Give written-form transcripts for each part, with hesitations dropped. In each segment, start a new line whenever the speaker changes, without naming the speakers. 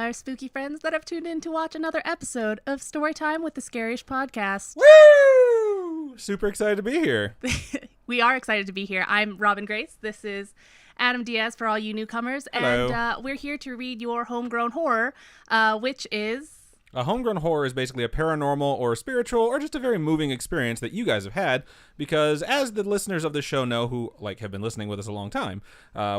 our spooky friends that have tuned in to watch another episode of Storytime with the Scariest Podcast.
Woo! Super excited to be here.
We are excited to be here. I'm Robin Grace. This is Adam Diaz for all you newcomers.
Hello.
And we're here to read your homegrown horror, which is...
A homegrown horror is basically a paranormal or spiritual or just a very moving experience that you guys have had because, as the listeners of this show know who have been listening with us a long time,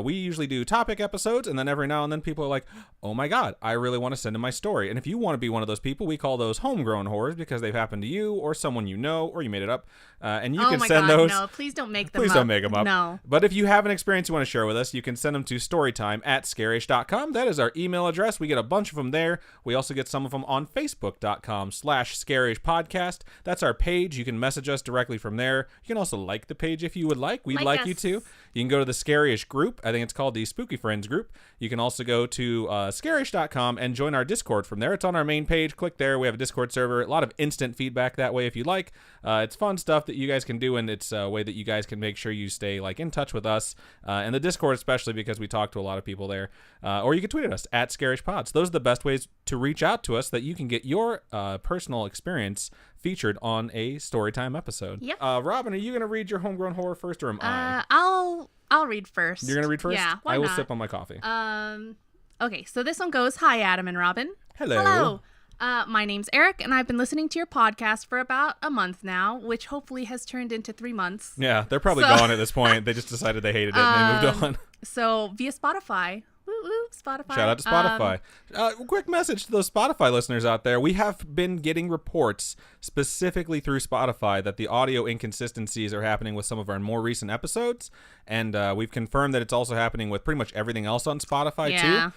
we usually do topic episodes, and then every now and then people are like, oh my god, I really want to send in my story. And if you want to be one of those people, we call those homegrown horrors because they've happened to you or someone you know or you made it up. And you can send those.
No, please don't make them
Please
up.
don't make them up.
No.
But if you have an experience you want to share with us, you can send them to storytime@scarish.com. That is our email address. We get a bunch of them there. We also get some of them on facebook.com/scarishpodcast. That's our page. You can message us directly from there. You can also like the page if you would like. We'd like you to. You can go to the Scarish group. I think it's called the Spooky Friends group. You can also go to scarish.com and join our Discord from there. It's on our main page. Click there. We have a Discord server. A lot of instant feedback that way if you like. It's fun stuff that you guys can do, and it's a way that you guys can make sure you stay in touch with us. And the Discord especially because we talk to a lot of people there. Or you can tweet at us at ScarishPods. Those are the best ways to reach out to us that you can get your personal experience featured on a Storytime episode.
Yep.
Robin, are you going to read your homegrown horror first, or am I?
I'll read first.
You're going to read first?
Yeah, why
I will
not?
sip on my coffee.
Okay, so this one goes, hi, Adam and Robin.
Hello.
My name's Eric, and I've been listening to your podcast for about a month now, which hopefully has turned into 3 months.
Yeah, they're probably gone at this point. They just decided they hated it and they moved on.
So, via Spotify. Woo woo, Spotify.
Shout out to Spotify. Quick message to those Spotify listeners out there. We have been getting reports specifically through Spotify that the audio inconsistencies are happening with some of our more recent episodes. And we've confirmed that it's also happening with pretty much everything else on Spotify, too.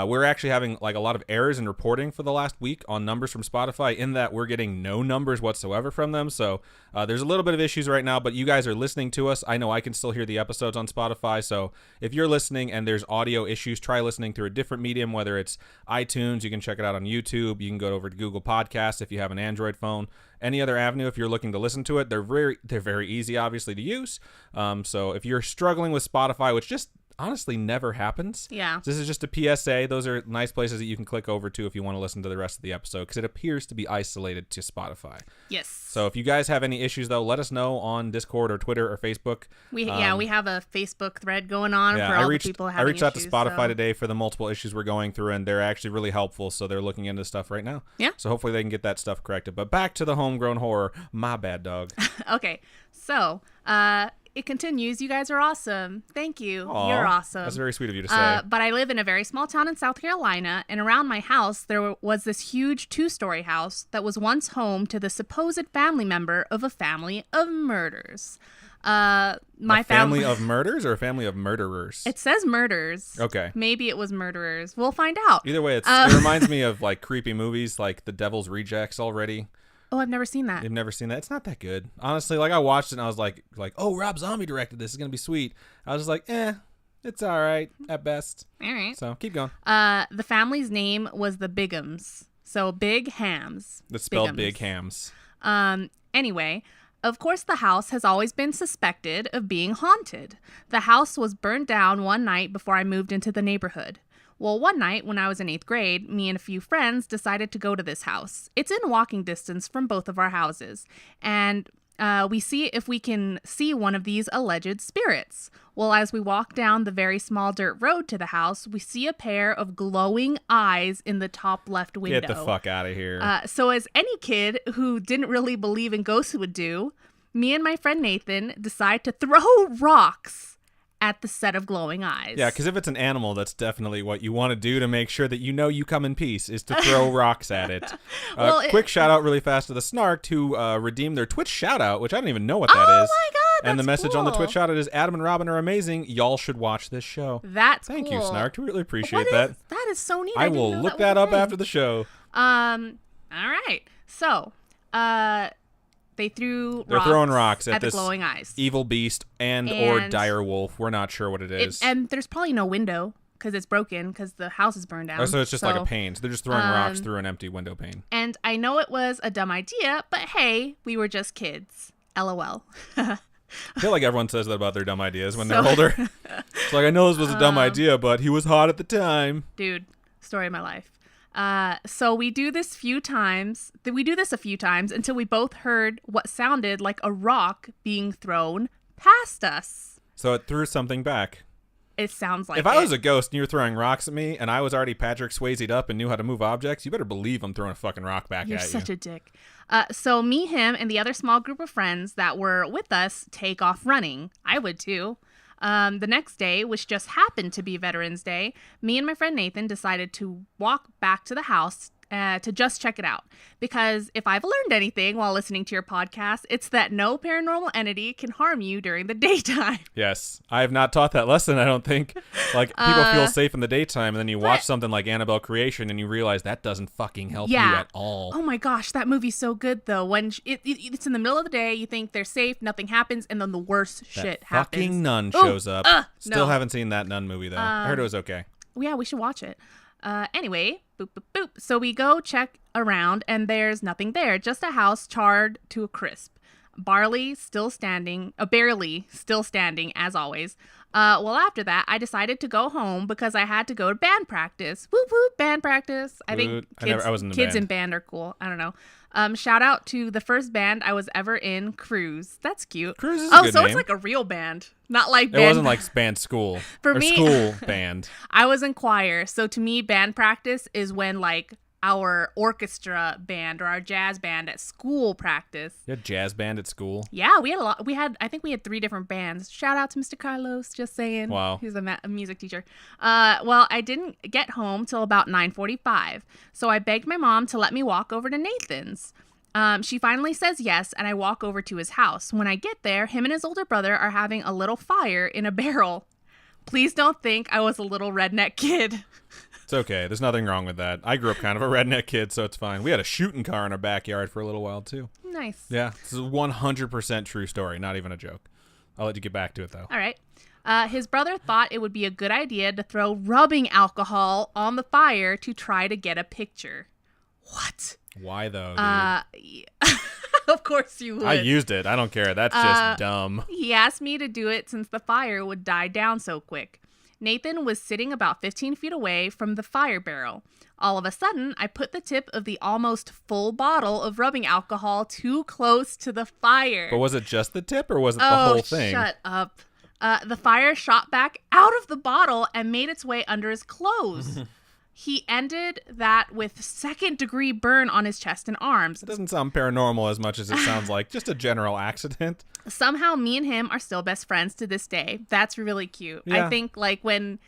We're actually having a lot of errors in reporting for the last week on numbers from Spotify in that we're getting no numbers whatsoever from them. So there's a little bit of issues right now, but you guys are listening to us. I know I can still hear the episodes on Spotify. So if you're listening and there's audio issues, try listening through a different medium, whether it's iTunes, you can check it out on YouTube. You can go over to Google Podcasts if you have an Android phone. Any other avenue, if you're looking to listen to it, they're very easy, obviously, to use. So if you're struggling with Spotify, which just honestly never happens.
Yeah.
This is just a PSA. Those are nice places that you can click over to if you want to listen to the rest of the episode, because it appears to be isolated to Spotify.
Yes.
So if you guys have any issues, though, let us know on Discord or Twitter or Facebook.
We have a Facebook thread going on for all the people having
I reached out to
issues,
Spotify
so.
today for the multiple issues we're going through, and they're actually really helpful, so they're looking into stuff right now.
Yeah.
So hopefully they can get that stuff corrected. But back to the homegrown horror. My bad, dog.
Okay. So, it continues. You guys are awesome. Thank you.
Aw,
You're awesome.
That's very sweet of you to say.
But I live in a very small town in South Carolina, and around my house there was this huge 2-story house that was once home to the supposed family member of a family of murders. My
family of murders or a family of murderers?
It says murders.
Okay.
Maybe it was murderers. We'll find out.
Either way, it reminds me of creepy movies like The Devil's Rejects already.
Oh, I've never seen that.
You've never seen that? It's not that good. Honestly, I watched it and I was like, oh, Rob Zombie directed this. It's going to be sweet. I was just like, it's all right at best.
All right.
So keep going.
The family's name was the Bighams. So Big Hams.
That's spelled
Bighams.
Big Hams.
Anyway, of course the house has always been suspected of being haunted. The house was burned down one night before I moved into the neighborhood. Well, one night when I was in 8th grade, me and a few friends decided to go to this house. It's in walking distance from both of our houses, and we see if we can see one of these alleged spirits. Well, as we walk down the very small dirt road to the house, we see a pair of glowing eyes in the top left window.
Get the fuck out of here.
So as any kid who didn't really believe in ghosts would do, me and my friend Nathan decide to throw rocks at the set of glowing eyes.
Yeah, because if it's an animal, that's definitely what you want to do to make sure that you come in peace, is to throw rocks at it. Quick shout out really fast to the Snarked who redeemed their Twitch shout out, which I don't even know what that is.
Oh my god,
and the message
cool.
on the Twitch shout out is, Adam and Robin are amazing. Y'all should watch this show.
Thank
you, Snarked. We really appreciate that.
That is so neat.
I will look that up after the show.
All right. So, they're
throwing rocks at
the
this
glowing eyes.
Evil beast or dire wolf. We're not sure what it is.
And there's probably no window because it's broken because the house is burned down.
Oh, so it's just like a pane. So they're just throwing rocks through an empty window pane.
And I know it was a dumb idea, but hey, we were just kids. LOL.
I feel like everyone says that about their dumb ideas when they're older. It's like, I know this was a dumb idea, but he was hot at the time.
Dude, story of my life. So we do this a few times until we both heard what sounded like a rock being thrown past us.
So it threw something back.
It sounds like
if I was a ghost and you were throwing rocks at me and I was already Patrick Swayze'd up and knew how to move objects, you better believe I'm throwing a fucking rock back
You're
at you.
such a dick. So me, him, and the other small group of friends that were with us take off running. I would too. The next day, which just happened to be Veterans Day, me and my friend Nathan decided to walk back to the house to just check it out. Because if I've learned anything while listening to your podcast, it's that no paranormal entity can harm you during the daytime.
Yes. I have not taught that lesson, I don't think. Like, people feel safe in the daytime, and then you watch something like Annabelle Creation, and you realize that doesn't fucking help you at all.
Oh my gosh, that movie's so good, though. When it's in the middle of the day, you think they're safe, nothing happens, and then the worst shit happens.
Fucking nun shows up. Still haven't seen that nun movie, though. I heard it was okay.
Yeah, we should watch it. Anyway, boop, boop, boop. So we go check around, and there's nothing there. Just a house charred to a crisp. Barely still standing, barely still standing, as always. Well, after that, I decided to go home because I had to go to band practice. Whoop, whoop, band practice. I think kids in band are cool. I don't know. Shout out to the first band I was ever in, Cruise. That's cute.
Cruise is a good name.
It's like a real band, not like band.
It wasn't like band school.
For me,
school band.
I was in choir, so to me, band practice is when like our orchestra band or our jazz band at school practice.
You had jazz band at school?
Yeah, we had a lot. I think we had 3 different bands. Shout out to Mr. Carlos, just saying.
Wow.
He's a music teacher. Well, I didn't get home till about 9:45, so I begged my mom to let me walk over to Nathan's. She finally says yes, and I walk over to his house. When I get there, him and his older brother are having a little fire in a barrel. Please don't think I was a little redneck kid.
It's okay. There's nothing wrong with that. I grew up kind of a redneck kid, so it's fine. We had a shooting car in our backyard for a little while, too.
Nice.
Yeah, this is a 100% true story, not even a joke. I'll let you get back to it, though.
All right. His brother thought it would be a good idea to throw rubbing alcohol on the fire to try to get a picture. What?
Why, though, dude?
Of course you would.
I used it. I don't care. That's just dumb.
He asked me to do it since the fire would die down so quick. Nathan was sitting about 15 feet away from the fire barrel. All of a sudden, I put the tip of the almost full bottle of rubbing alcohol too close to the fire.
But was it just the tip or was it the whole thing?
Shut up. The fire shot back out of the bottle and made its way under his clothes. He ended that with 2nd-degree burn on his chest and arms.
It doesn't sound paranormal as much as it sounds like just a general accident.
Somehow me and him are still best friends to this day. That's really cute.
Yeah.
I think like when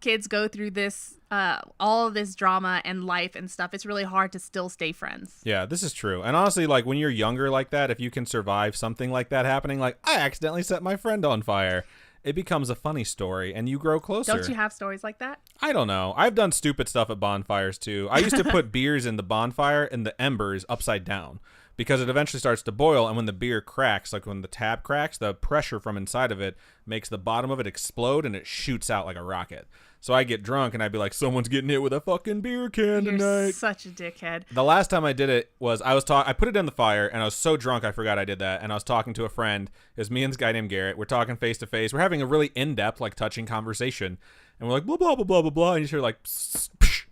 kids go through this, all of this drama and life and stuff, it's really hard to still stay friends.
Yeah, this is true. And honestly, like when you're younger like that, if you can survive something like that happening, like I accidentally set my friend on fire, it becomes a funny story and you grow closer.
Don't you have stories like that?
I don't know. I've done stupid stuff at bonfires too. I used to put beers in the bonfire and the embers upside down because it eventually starts to boil, and when the beer cracks, like when the tab cracks, the pressure from inside of it makes the bottom of it explode and it shoots out like a rocket. So I get drunk and I'd be like, someone's getting hit with a fucking beer can
You're
tonight.
Such a dickhead.
The last time I did it was I put it in the fire and I was so drunk I forgot I did that, and I was talking to a friend. It was me and this guy named Garrett. We're talking face to face. We're having a really in-depth, like touching conversation, and we're like blah blah blah blah blah blah, and you hear like psh, psh,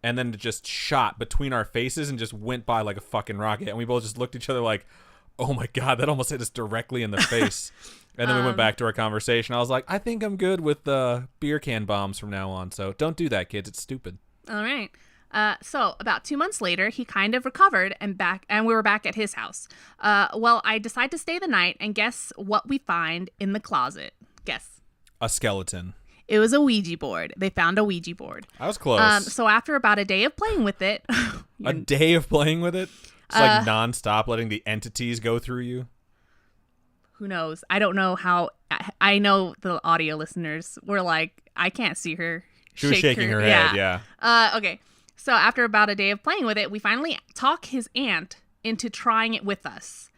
and then it just shot between our faces and just went by like a fucking rocket, and we both just looked at each other like, oh my god, that almost hit us directly in the face. And then we went back to our conversation. I was like, I think I'm good with beer can bombs from now on. So don't do that, kids. It's stupid.
All right. So about 2 months later, he kind of recovered and we were back at his house. Well, I decide to stay the night, and guess what we find in the closet? Guess.
A skeleton.
It was a Ouija board. They found a Ouija board.
I was close.
So after about a day of playing with it.
A day of playing with it? It's like nonstop letting the entities go through you?
Who knows? I don't know how. I know the audio listeners were like, I can't see her.
She was shaking her head, yeah.
Okay. So after about a day of playing with it, we finally talk his aunt into trying it with us.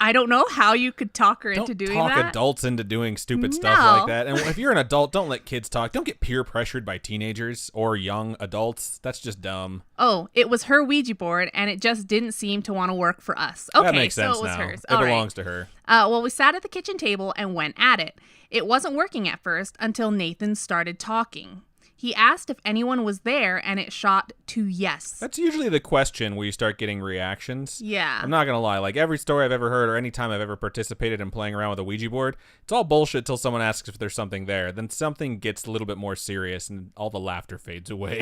I don't know how you could talk her into doing that.
Don't talk adults into doing stupid stuff like that. And if you're an adult, don't let kids talk. Don't get peer pressured by teenagers or young adults. That's just dumb.
Oh, it was her Ouija board, and it just didn't seem to want to work for us. Okay,
that makes sense
so it was
now.
hers.
It belongs to her.
Well, we sat at the kitchen table and went at it. It wasn't working at first until Nathan started talking. He asked if anyone was there, and it shot to yes.
That's usually the question where you start getting reactions.
Yeah.
I'm not going to lie. Like, every story I've ever heard or any time I've ever participated in playing around with a Ouija board, it's all bullshit till someone asks if there's something there. Then something gets a little bit more serious and all the laughter fades away.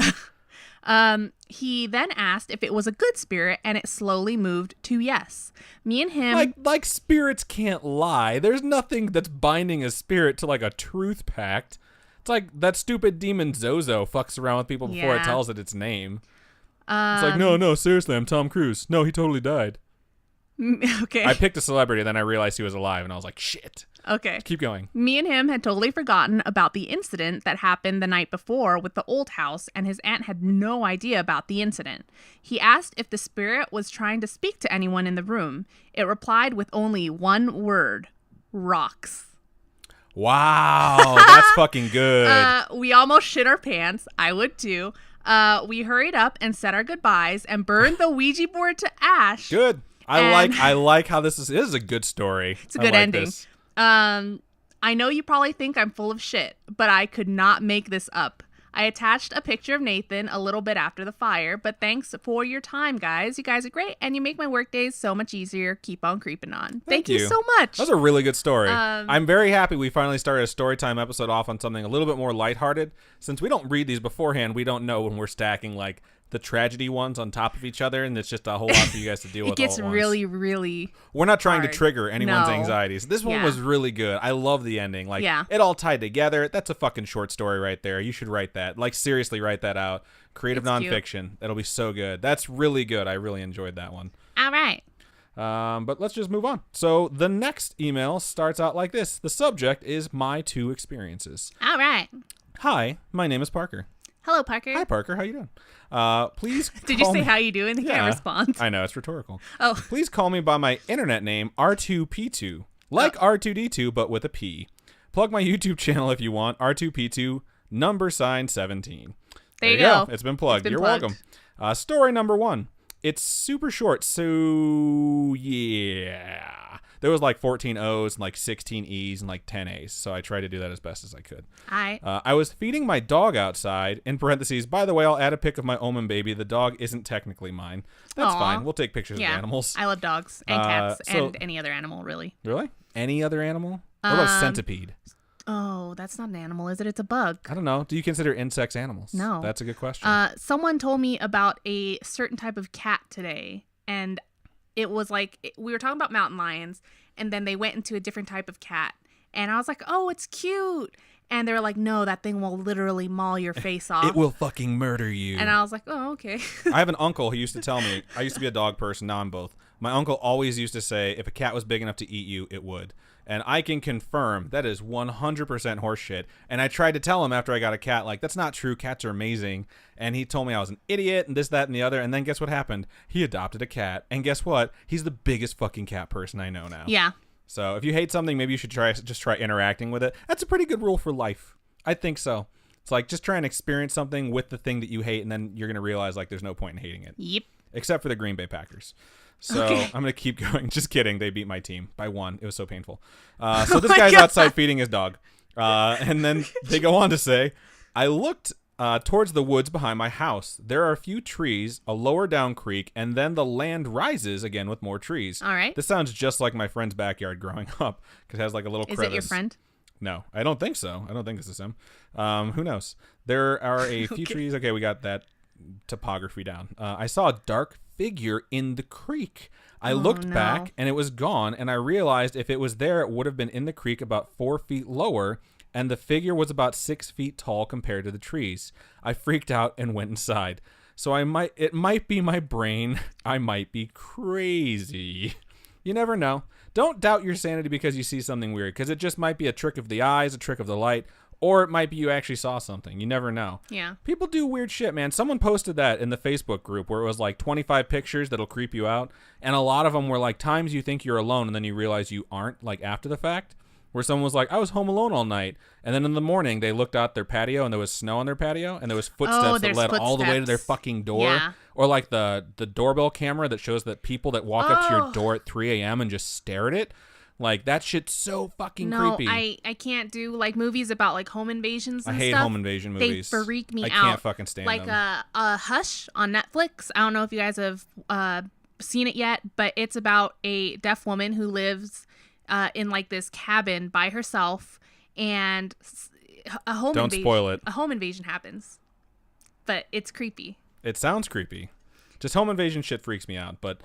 He then asked if it was a good spirit, and it slowly moved to yes. Me and him...
Like spirits can't lie. There's nothing that's binding a spirit to, like, a truth pact. It's like that stupid demon Zozo fucks around with people before it tells it its name. It's like, no, seriously, I'm Tom Cruise. No, he totally died.
Okay.
I picked a celebrity, then I realized he was alive, and I was like, shit.
Okay.
Keep going.
Me and him had totally forgotten about the incident that happened the night before with the old house, and his aunt had no idea about the incident. He asked if the spirit was trying to speak to anyone in the room. It replied with only one word: rocks.
Wow, that's fucking good.
We almost shit our pants. I would too. We hurried up and said our goodbyes and burned the Ouija board to ash.
Good. I like how this is a good story.
It's a good ending. I know you probably think I'm full of shit, but I could not make this up. I attached a picture of Nathan a little bit after the fire, but thanks for your time, guys. You guys are great, and you make my work days so much easier. Keep on creeping on. Thank you so much.
That was a really good story. I'm very happy we finally started a Storytime episode off on something a little bit more lighthearted. Since we don't read these beforehand, we don't know when we're stacking, like, the tragedy ones on top of each other, and it's just a whole lot for you guys to deal with.
It gets really, really
We're not trying
hard.
to trigger anyone's anxieties. This one was really good. I love the ending. Like, it all tied together. That's a fucking short story right there. You should write that. Like, seriously, write that out. Creative nonfiction. Cute. That'll be so good. That's really good. I really enjoyed that one.
All right.
But let's just move on. So the next email starts out like this. The subject is my 2 experiences.
All right.
Hi, my name is Parker.
Hello, Parker.
Hi, Parker. How you doing? Please.
Did you say how you doing? They can't respond.
I know, it's rhetorical.
Oh.
Please call me by my internet name, R2P2, like R2D2, but with a P. Plug my YouTube channel if you want, R2P2 #17.
There you go.
It's been plugged. You're welcome. Story number 1. It's super short, so yeah. There was like 14 O's and like 16 E's and like 10 A's, so I tried to do that as best as I could. I was feeding my dog outside, in parentheses, by the way, I'll add a pic of my Omen baby. The dog isn't technically mine. That's fine. We'll take pictures of animals.
I love dogs and cats and any other animal, really.
Really? Any other animal? What about centipede?
Oh, that's not an animal, is it? It's a bug.
I don't know. Do you consider insects animals?
No.
That's a good question.
Someone told me about a certain type of cat today, and it was like, we were talking about mountain lions, and then they went into a different type of cat. And I was like, oh, it's cute. And they were like, no, that thing will literally maul your face off.
It will fucking murder you.
And I was like, oh, okay.
I have an uncle who used to tell me, I used to be a dog person, now I'm both. My uncle always used to say, if a cat was big enough to eat you, it would. And I can confirm that is 100% horseshit. And I tried to tell him after I got a cat, like, that's not true. Cats are amazing. And he told me I was an idiot and this, that, and the other. And then guess what happened? He adopted a cat. And guess what? He's the biggest fucking cat person I know now.
Yeah.
So if you hate something, maybe you should try interacting with it. That's a pretty good rule for life. I think so. It's like, just try and experience something with the thing that you hate, and then you're going to realize, like, there's no point in hating it.
Yep.
Except for the Green Bay Packers. So I'm going to keep going. Just kidding. They beat my team by 1. It was so painful. So this guy's outside feeding his dog. And then they go on to say, I looked towards the woods behind my house. There are a few trees, a lower down creek, and then the land rises again with more trees.
All right.
This sounds just like my friend's backyard growing up, because it has like a little crevice.
Is it your friend?
No, I don't think so. I don't think this is him. Who knows? There are a few trees. Okay, we got that topography down. I saw a dark figure in the creek. I looked back, and it was gone, and I realized if it was there, it would have been in the creek about 4 feet lower, and the figure was about 6 feet tall compared to the trees. I freaked out and went inside. So it might be my brain. I might be crazy. You never know. Don't doubt your sanity because you see something weird, because it just might be a trick of the eyes, a trick of the light, or it might be you actually saw something. You never know.
Yeah.
People do weird shit, man. Someone posted that in the Facebook group where it was like 25 pictures that'll creep you out, and a lot of them were like times you think you're alone and then you realize you aren't, like after the fact. Where someone was like, I was home alone all night. And then in the morning, they looked out their patio and there was snow on their patio and there was footsteps that led all the way to their fucking door.
Yeah.
Or like the doorbell camera that shows that people that walk up to your door at 3 a.m. and just stare at it. Like, that shit's so fucking
No,
creepy.
I can't do like movies about like home invasions and
I hate
stuff.
home invasion movies.
They freak me out.
I can't fucking stand
like
them.
a Hush on Netflix. I don't know if you guys have seen it yet, but it's about a deaf woman who lives in like this cabin by herself, and
Don't spoil it.
A home invasion happens, but it's creepy.
It sounds creepy. Just home invasion shit freaks me out. But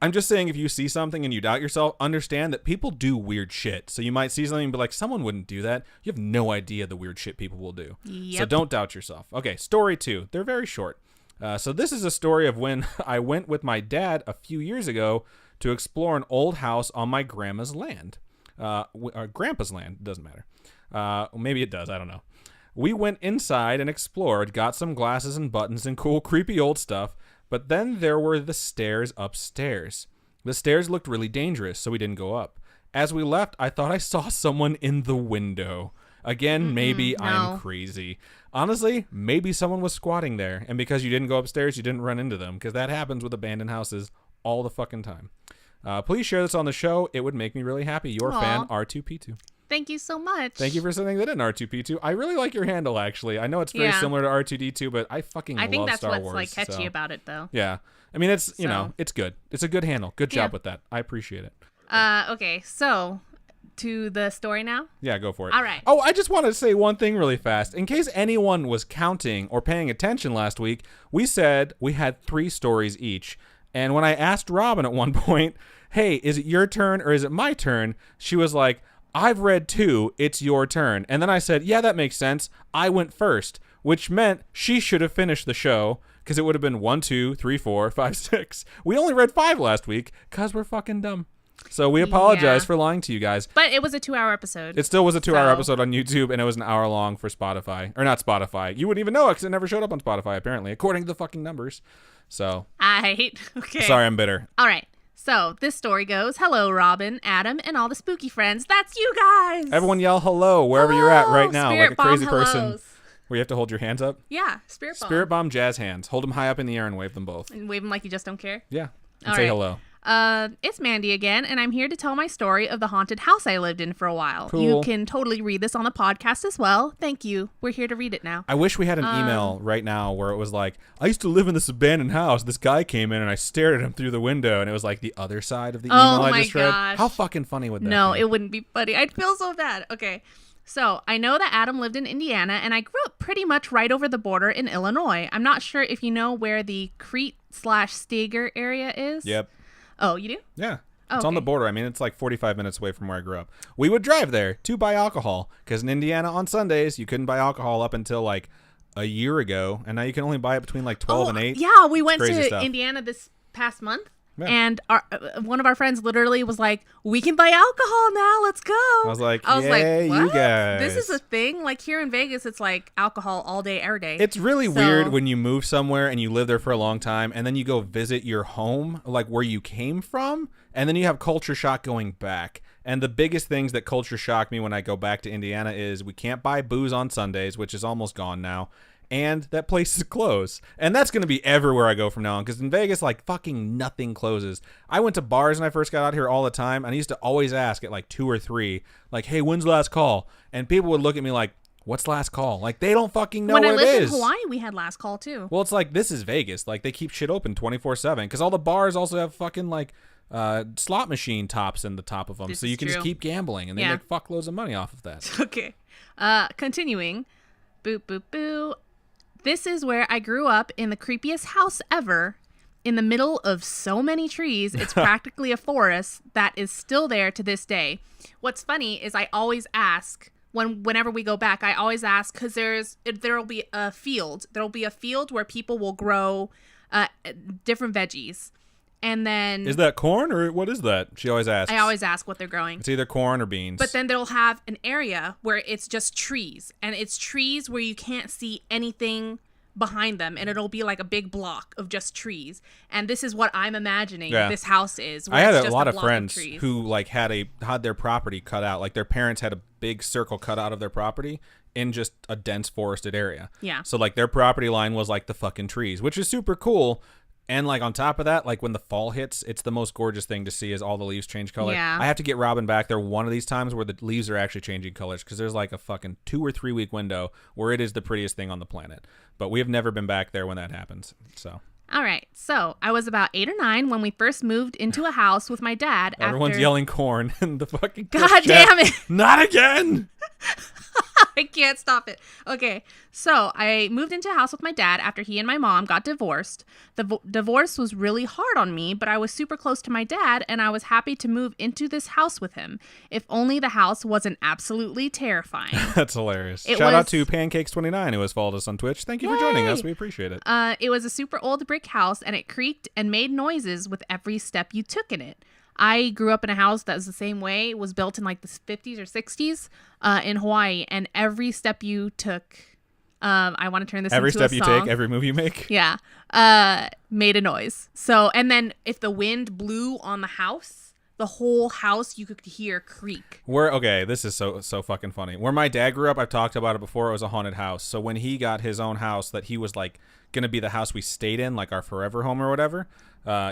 I'm just saying, if you see something and you doubt yourself, understand that people do weird shit. So you might see something and be like, someone wouldn't do that. You have no idea the weird shit people will do.
Yep.
So don't doubt yourself. Okay, story 2. They're very short. So this is a story of when I went with my dad a few years ago to explore an old house on my grandma's land. Or grandpa's land. Doesn't matter. Maybe it does. I don't know. We went inside and explored, got some glasses and buttons and cool, creepy old stuff. But then there were the stairs upstairs. The stairs looked really dangerous, so we didn't go up. As we left, I thought I saw someone in the window. Again, maybe
no.
I'm crazy. Honestly, maybe someone was squatting there, and because you didn't go upstairs, you didn't run into them, because that happens with abandoned houses all the fucking time. Please share this on the show. It would make me really happy. Your fan, R2P2.
Thank you so much.
Thank you for sending that in, R2P2. I really like your handle, actually. I know it's very similar to R2D2, but I fucking love Star Wars.
I think that's what's like catchy about it, though.
Yeah. I mean, it's, you know, it's good. It's a good handle. Good job with that. I appreciate it.
Okay, so to the story now?
Yeah, go for it.
All right.
Oh, I just want to say one thing really fast. In case anyone was counting or paying attention last week, we said we had 3 stories each. And when I asked Robin at one point, hey, is it your turn or is it my turn? She was like, I've read 2. It's your turn. And then I said, yeah, that makes sense. I went first, which meant she should have finished the show because it would have been 1, 2, 3, 4, 5, 6. We only read 5 last week because we're fucking dumb. So we apologize for lying to you guys.
But it was a 2-hour episode.
It still was a 2-hour episode on YouTube, and it was an hour long for Spotify. Or not Spotify. You wouldn't even know it because it never showed up on Spotify, apparently, according to the fucking numbers. So.
Okay.
Sorry, I'm bitter.
All right. So this story goes, hello, Robin, Adam, and all the spooky friends. That's you guys.
Everyone yell hello wherever you're at right now,
Spirit
like a crazy
bomb
person.
hellos.
Where you have to hold your hands up?
Yeah, spirit bomb.
Spirit bomb jazz hands. Hold them high up in the air and wave them both.
And wave them like you just don't care.
Yeah. And
All
say
right.
hello.
It's Mandy again, and I'm here to tell my story of the haunted house I lived in for a while.
Cool.
You can totally read this on the podcast as well. Thank you. We're here to read it now.
I wish we had an email right now where it was like, I used to live in this abandoned house. This guy came in and I stared at him through the window, and it was like the other side of the email I just read.
Gosh.
How fucking funny would that
No,
be?
it wouldn't be funny. I'd feel so bad. Okay. So I know that Adam lived in Indiana, and I grew up pretty much right over the border in Illinois. I'm not sure if you know where the Crete/Steger area is.
Yep.
Oh, you do?
Yeah.
Oh,
It's on the
okay.
border. I mean, it's like 45 minutes away from where I grew up. We would drive there to buy alcohol because in Indiana on Sundays, you couldn't buy alcohol up until like a year ago. And now you can only buy it between like 12 and 8.
Yeah, we went
Crazy
to
stuff.
Indiana this past month.
Yeah.
And one of our friends literally was like, we can buy alcohol now. Let's go. I
was like,
what?
you guys.
This is a thing? Like here in Vegas, it's like alcohol all day, every day.
It's really weird when you move somewhere and you live there for a long time and then you go visit your home, like where you came from, and then you have culture shock going back. And the biggest things that culture shock me when I go back to Indiana is we can't buy booze on Sundays, which is almost gone now. And that place is closed. And that's going to be everywhere I go from now on. Because in Vegas, like, fucking nothing closes. I went to bars when I first got out here all the time. And I used to always ask at like 2 or 3, like, hey, when's last call? And people would look at me like, what's last call? Like, they don't fucking know what it is.
When I lived in Hawaii, we had last call, too.
Well, it's like, this is Vegas. Like, they keep shit open 24/7. Because all the bars also have fucking, like, slot machine tops in the top of them.
This
So you
is
can just
true.
keep gambling. And they make fuckloads of money off of that.
Okay. Continuing. Boop, boop, boo. This is where I grew up in the creepiest house ever. In the middle of so many trees, it's practically a forest that is still there to this day. What's funny is I always ask, whenever we go back, I always ask, because there'll be a field. There'll be a field where people will grow different veggies. And then...
Is that corn or what is that? She always asks.
I always ask what they're growing.
It's either corn or beans.
But then they'll have an area where it's just trees. And it's trees where you can't see anything behind them. And it'll be like a big block of just trees. And this is what I'm imagining this house is.
I had
it's
a
just
lot of
block
friends
trees.
who like had their property cut out. Like their parents had a big circle cut out of their property in just a dense forested area.
Yeah.
So like their property line was like the fucking trees, which is super cool. And like on top of that, like when the fall hits, it's the most gorgeous thing to see is all the leaves change color.
Yeah.
I have to get Robin back there one of these times where the leaves are actually changing colors because there's like a fucking 2 or 3 week window where it is the prettiest thing on the planet. But we have never been back there when that happens. So.
All right. So I was about 8 or 9 when we first moved into a house with my dad.
Everyone's yelling corn and the fucking
God damn it.
Not again.
I can't stop it. Okay, so I moved into a house with my dad after he and my mom got divorced. The divorce was really hard on me, but I was super close to my dad, and I was happy to move into this house with him. If only the house wasn't absolutely terrifying.
That's hilarious. Shout out to Pancakes29 who has followed us on Twitch. Thank you for joining us. We appreciate it.
It was a super old brick house, and it creaked and made noises with every step you took in it. I grew up in a house that was the same way. It was built in like the 50s or 60s in Hawaii, and every step you took, I want to turn this
every
into a
step
song.
you take, every move you make.
Yeah, made a noise. So, and then if the wind blew on the house, the whole house you could hear creak.
Okay, this is so fucking funny. Where my dad grew up, I've talked about it before, it was a haunted house. So when he got his own house that he was like going to be the house we stayed in, like our forever home or whatever,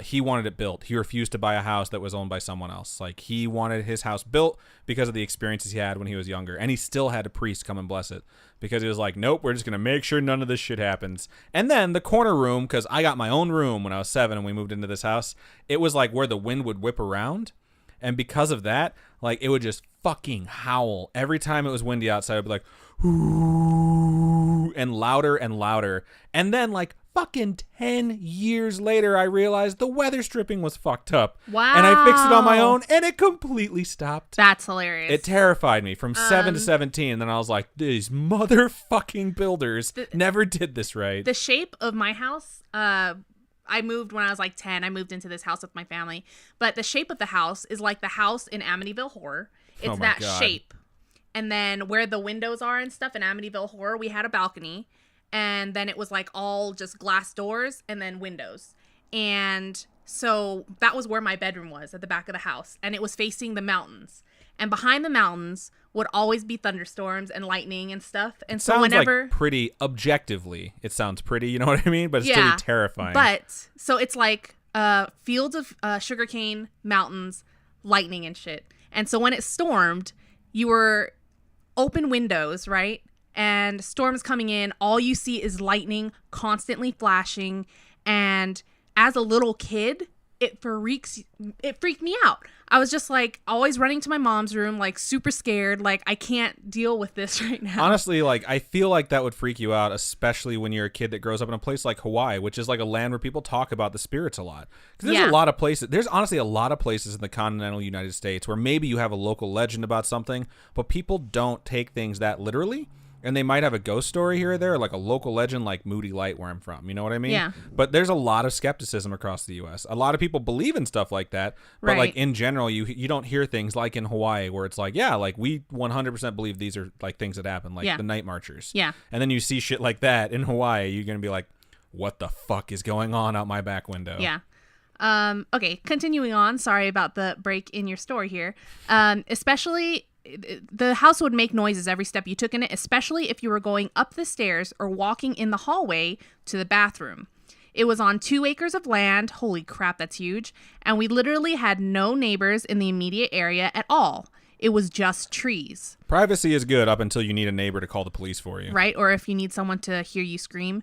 he wanted it built. He refused to buy a house that was owned by someone else. Like he wanted his house built because of the experiences he had when he was younger. And he still had a priest come and bless it because he was like, nope, we're just going to make sure none of this shit happens. And then the corner room, because I got my own room when I was 7 and we moved into this house, it was like where the wind would whip around. And because of that, like it would just fucking howl. Every time it was windy outside, it would be like, ooh, and louder and louder. And then like fucking 10 years later, I realized the weather stripping was fucked up.
Wow.
And I fixed it on my own and it completely stopped.
That's hilarious.
It terrified me from 7 to 17. And then I was like, these motherfucking builders never did this right.
The shape of my house, I moved when I was like 10. I moved into this house with my family. But the shape of the house is like the house in Amityville Horror. It's that
God.
shape. And then where the windows are and stuff in Amityville Horror, we had a balcony. And then it was like all just glass doors and then windows. And so that was where my bedroom was, at the back of the house. And it was facing the mountains. And behind the mountains would always be thunderstorms and lightning and stuff. And so
sounds
whenever
like pretty objectively, it sounds pretty, you know what I mean? But it's still terrifying.
But so it's like fields of sugarcane, mountains, lightning and shit. And so when it stormed, you were open windows, right? And storms coming in, all you see is lightning constantly flashing. And as a little kid, it freaked me out. I was just like always running to my mom's room, like super scared. Like I can't deal with this right now.
Honestly, like I feel like that would freak you out, especially when you're a kid that grows up in a place like Hawaii, which is like a land where people talk about the spirits a lot. Because there's a lot of places. There's honestly a lot of places in the continental United States where maybe you have a local legend about something, but people don't take things that literally. And they might have a ghost story here or there, like a local legend like Moody Light where I'm from. You know what I mean?
Yeah.
But there's a lot of skepticism across the U.S. A lot of people believe in stuff like that. But like in general, you don't hear things like in Hawaii where it's like, yeah, like we 100% believe these are like things that happen, like the night marchers.
Yeah.
And then you see shit like that in Hawaii, you're going to be like, what the fuck is going on out my back window?
Yeah. Okay, continuing on. Sorry about the break in your story here. Especially... the house would make noises every step you took in it, especially if you were going up the stairs or walking in the hallway to the bathroom. It was on 2 acres of land. Holy crap, that's huge. And we literally had no neighbors in the immediate area at all. It was just trees.
Privacy is good up until you need a neighbor to call the police for you.
Right? Or if you need someone to hear you scream.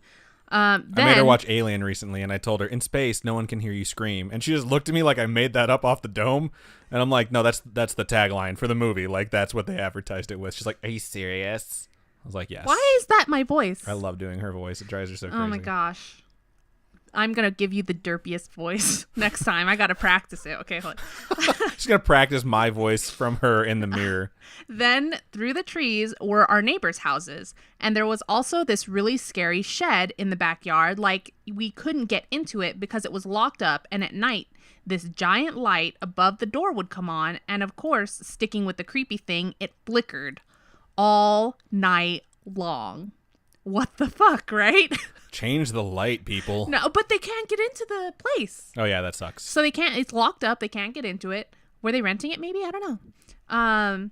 I made her watch Alien recently, and I told her, in space, no one can hear you scream. And she just looked at me like I made that up off the dome. And I'm like, no, that's the tagline for the movie. Like, that's what they advertised it with. She's like, are you serious? I was like, yes.
Why is that my voice?
I love doing her voice. It drives her so crazy.
Oh, my gosh. I'm going to give you the derpiest voice next time. I got to practice it. Okay, hold on.
She's going to practice my voice from her in the mirror.
Then through the trees were our neighbors' houses. And there was also this really scary shed in the backyard. Like we couldn't get into it because it was locked up. And at night, this giant light above the door would come on. And of course, sticking with the creepy thing, it flickered all night long. What the fuck, right?
Change the light, people.
No, but they can't get into the place.
Oh, yeah, that sucks.
So they can't, it's locked up. They can't get into it. Were they renting it maybe? I don't know.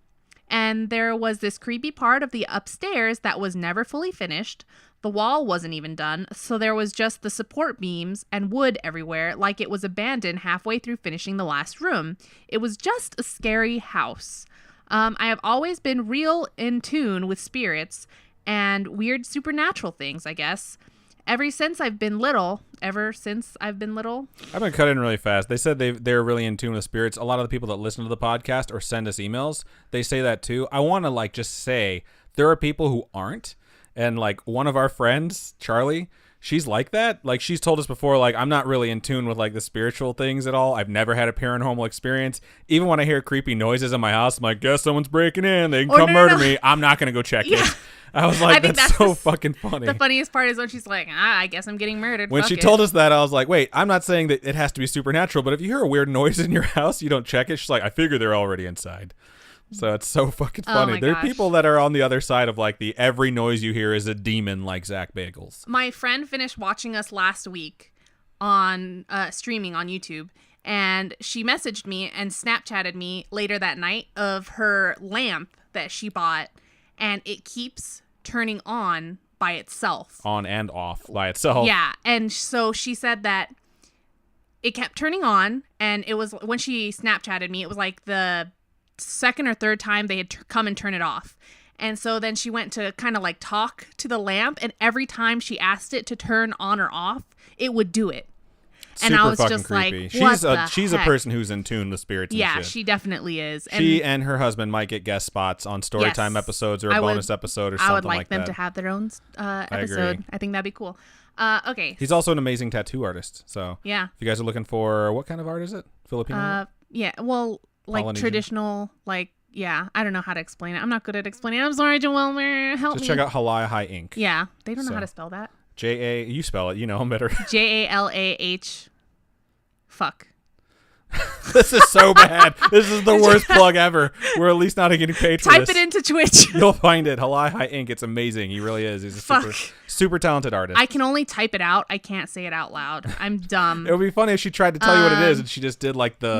And there was this creepy part of the upstairs that was never fully finished. The wall wasn't even done, so there was just the support beams and wood everywhere, like it was abandoned halfway through finishing the last room. It was just a scary house. I have always been real in tune with spirits and weird supernatural things, I guess. Ever since I've been little.
I'm going to cut in really fast. They said they're really in tune with spirits. A lot of the people that listen to the podcast or send us emails, they say that too. I want to just say there are people who aren't. And one of our friends, Charlie, she's like that. She's told us before, I'm not really in tune with the spiritual things at all. I've never had a paranormal experience. Even when I hear creepy noises in my house, I'm like, guess someone's breaking in. They can come murder me. I'm not going to go check it. I was like, that's so fucking funny.
The funniest part is when she's like, I guess I'm getting murdered.
When she told us that, I was like, wait, I'm not saying that it has to be supernatural, but if you hear a weird noise in your house, you don't check it. She's like, I figure they're already inside. So it's so fucking funny. There are people that are on the other side of the every noise you hear is a demon, like Zach Bagels.
My friend finished watching us last week on streaming on YouTube, and she messaged me and Snapchatted me later that night of her lamp that she bought, and it keeps turning on by itself.
On and off by itself.
Yeah, and so she said that it kept turning on, and it was, when she Snapchatted me, it was the second or third time they had come and turn it off. And so then she went to kind of talk to the lamp, and every time she asked it to turn on or off, it would do it. And I was just
creepy.
What
she's a person who's in tune with spirits.
Yeah,
and shit.
She definitely is. And
she and her husband might get guest spots on Storytime episodes or a bonus episode or something like that.
I would like them to have their own episode. I think that'd be cool. Okay.
He's also an amazing tattoo artist. So
yeah,
if you guys are looking for, what kind of art is it? Filipino?
Yeah. Well, traditional, yeah, I don't know how to explain it. I'm not good at explaining it. I'm sorry, Joelle. Help me.
Just check out Halai High Ink.
Yeah, they don't know how to spell that.
You spell it. You know better.
JALAH. Fuck.
This is so bad. This is the worst plug ever. We're at least not getting paid for this.
Type it into Twitch.
You'll find it. Halai High Ink. It's amazing. He really is. He's a super talented artist.
I can only type it out. I can't say it out loud. I'm dumb.
It would be funny if she tried to tell you what it is and she just did the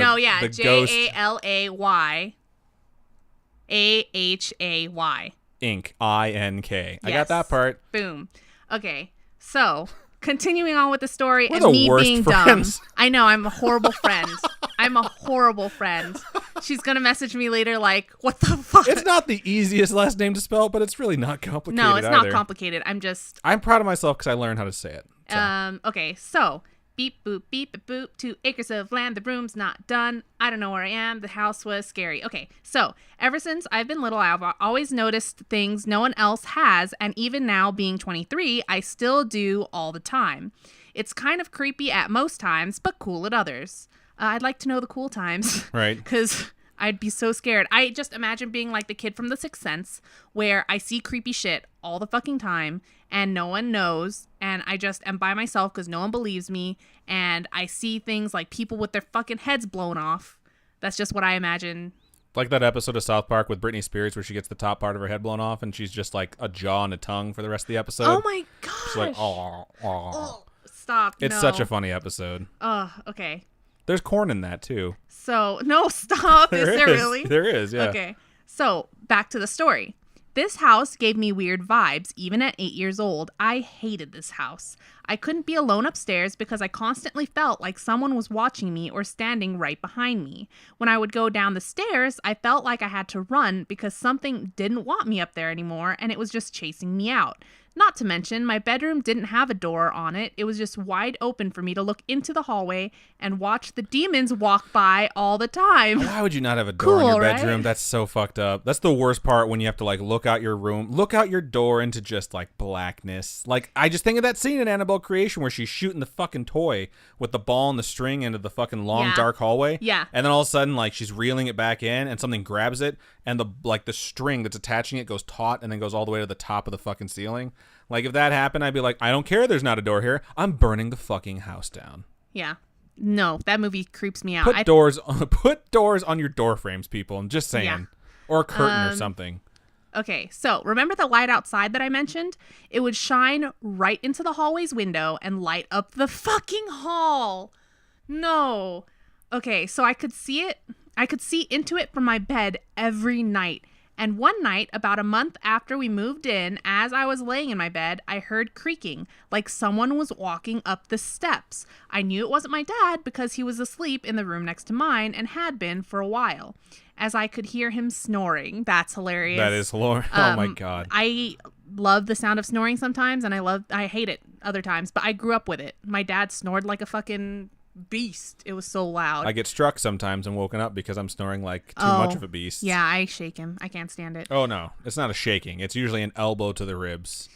JALAYAHAY.
Ink. INK.
Yes.
I got that part.
Boom. Okay. So, continuing on with the story
We're
and
the
me
worst
being
friends.
dumb. I know, I'm a horrible friend. I'm a horrible friend. She's going to message me later what the fuck?
It's not the easiest last name to spell, but it's really not complicated.
No, it's not complicated. I'm
proud of myself because I learned how to say it.
So. Okay, so beep boop beep boop 2 acres of land, the room's not done, I don't know where I am, the house was scary. Okay, so ever since I've been little, I've always noticed things no one else has, and even now being 23, I still do all the time. It's kind of creepy at most times, but cool at others. I'd like to know the cool times.
Right.
Because I'd be so scared. I just imagine being like the kid from The Sixth Sense, where I see creepy shit all the fucking time and no one knows, and I just am by myself because no one believes me, and I see things like people with their fucking heads blown off. That's just what I imagine.
Like that episode of South Park with Britney Spears where she gets the top part of her head blown off and she's just like a jaw and a tongue for the rest of the episode.
Oh my gosh.
She's like, oh.
Stop.
It's such a funny episode.
Oh, okay.
There's corn in that too.
So, no, stop. Is there really?
There is, yeah.
Okay. So, back to the story. This house gave me weird vibes, even at 8 years old. I hated this house. I couldn't be alone upstairs because I constantly felt like someone was watching me or standing right behind me. When I would go down the stairs, I felt like I had to run because something didn't want me up there anymore and it was just chasing me out. Not to mention, my bedroom didn't have a door on it. It was just wide open for me to look into the hallway and watch the demons walk by all the time.
Why would you not have a door in your bedroom?
Right?
That's so fucked up. That's the worst part when you have to look out your room, look out your door into just blackness. I just think of that scene in Annabelle Creation where she's shooting the fucking toy with the ball and the string into the fucking long dark hallway.
Yeah.
And then all of a sudden she's reeling it back in and something grabs it and the string that's attaching it goes taut and then goes all the way to the top of the fucking ceiling. If that happened, I'd be like, I don't care. There's not a door here. I'm burning the fucking house down.
Yeah. No, that movie creeps me out.
Put doors on your door frames, people. I'm just saying. Yeah. Or a curtain or something.
Okay, so remember the light outside that I mentioned? It would shine right into the hallway's window and light up the fucking hall. No. Okay, so I could see it. I could see into it from my bed every night. And one night, about a month after we moved in, as I was laying in my bed, I heard creaking, like someone was walking up the steps. I knew it wasn't my dad because he was asleep in the room next to mine and had been for a while, as I could hear him snoring. That's hilarious.
That is hilarious. Oh my God.
I love the sound of snoring sometimes, and I hate it other times, but I grew up with it. My dad snored like a fucking beast. It was so loud.
I get struck sometimes and woken up because I'm snoring like too much of a beast.
Yeah, I shake him. I can't stand it.
Oh no, it's not a shaking. It's usually an elbow to the ribs.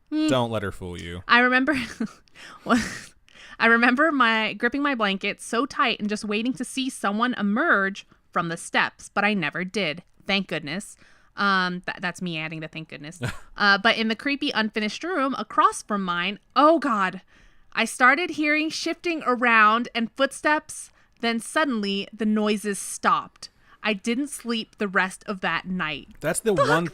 Don't let her fool you.
I remember gripping my blanket so tight and just waiting to see someone emerge from the steps, but I never did. Thank goodness. That's me adding the thank goodness. But in the creepy unfinished room across from mine, oh God, I started hearing shifting around and footsteps. Then suddenly the noises stopped. I didn't sleep the rest of that night.
That's the one.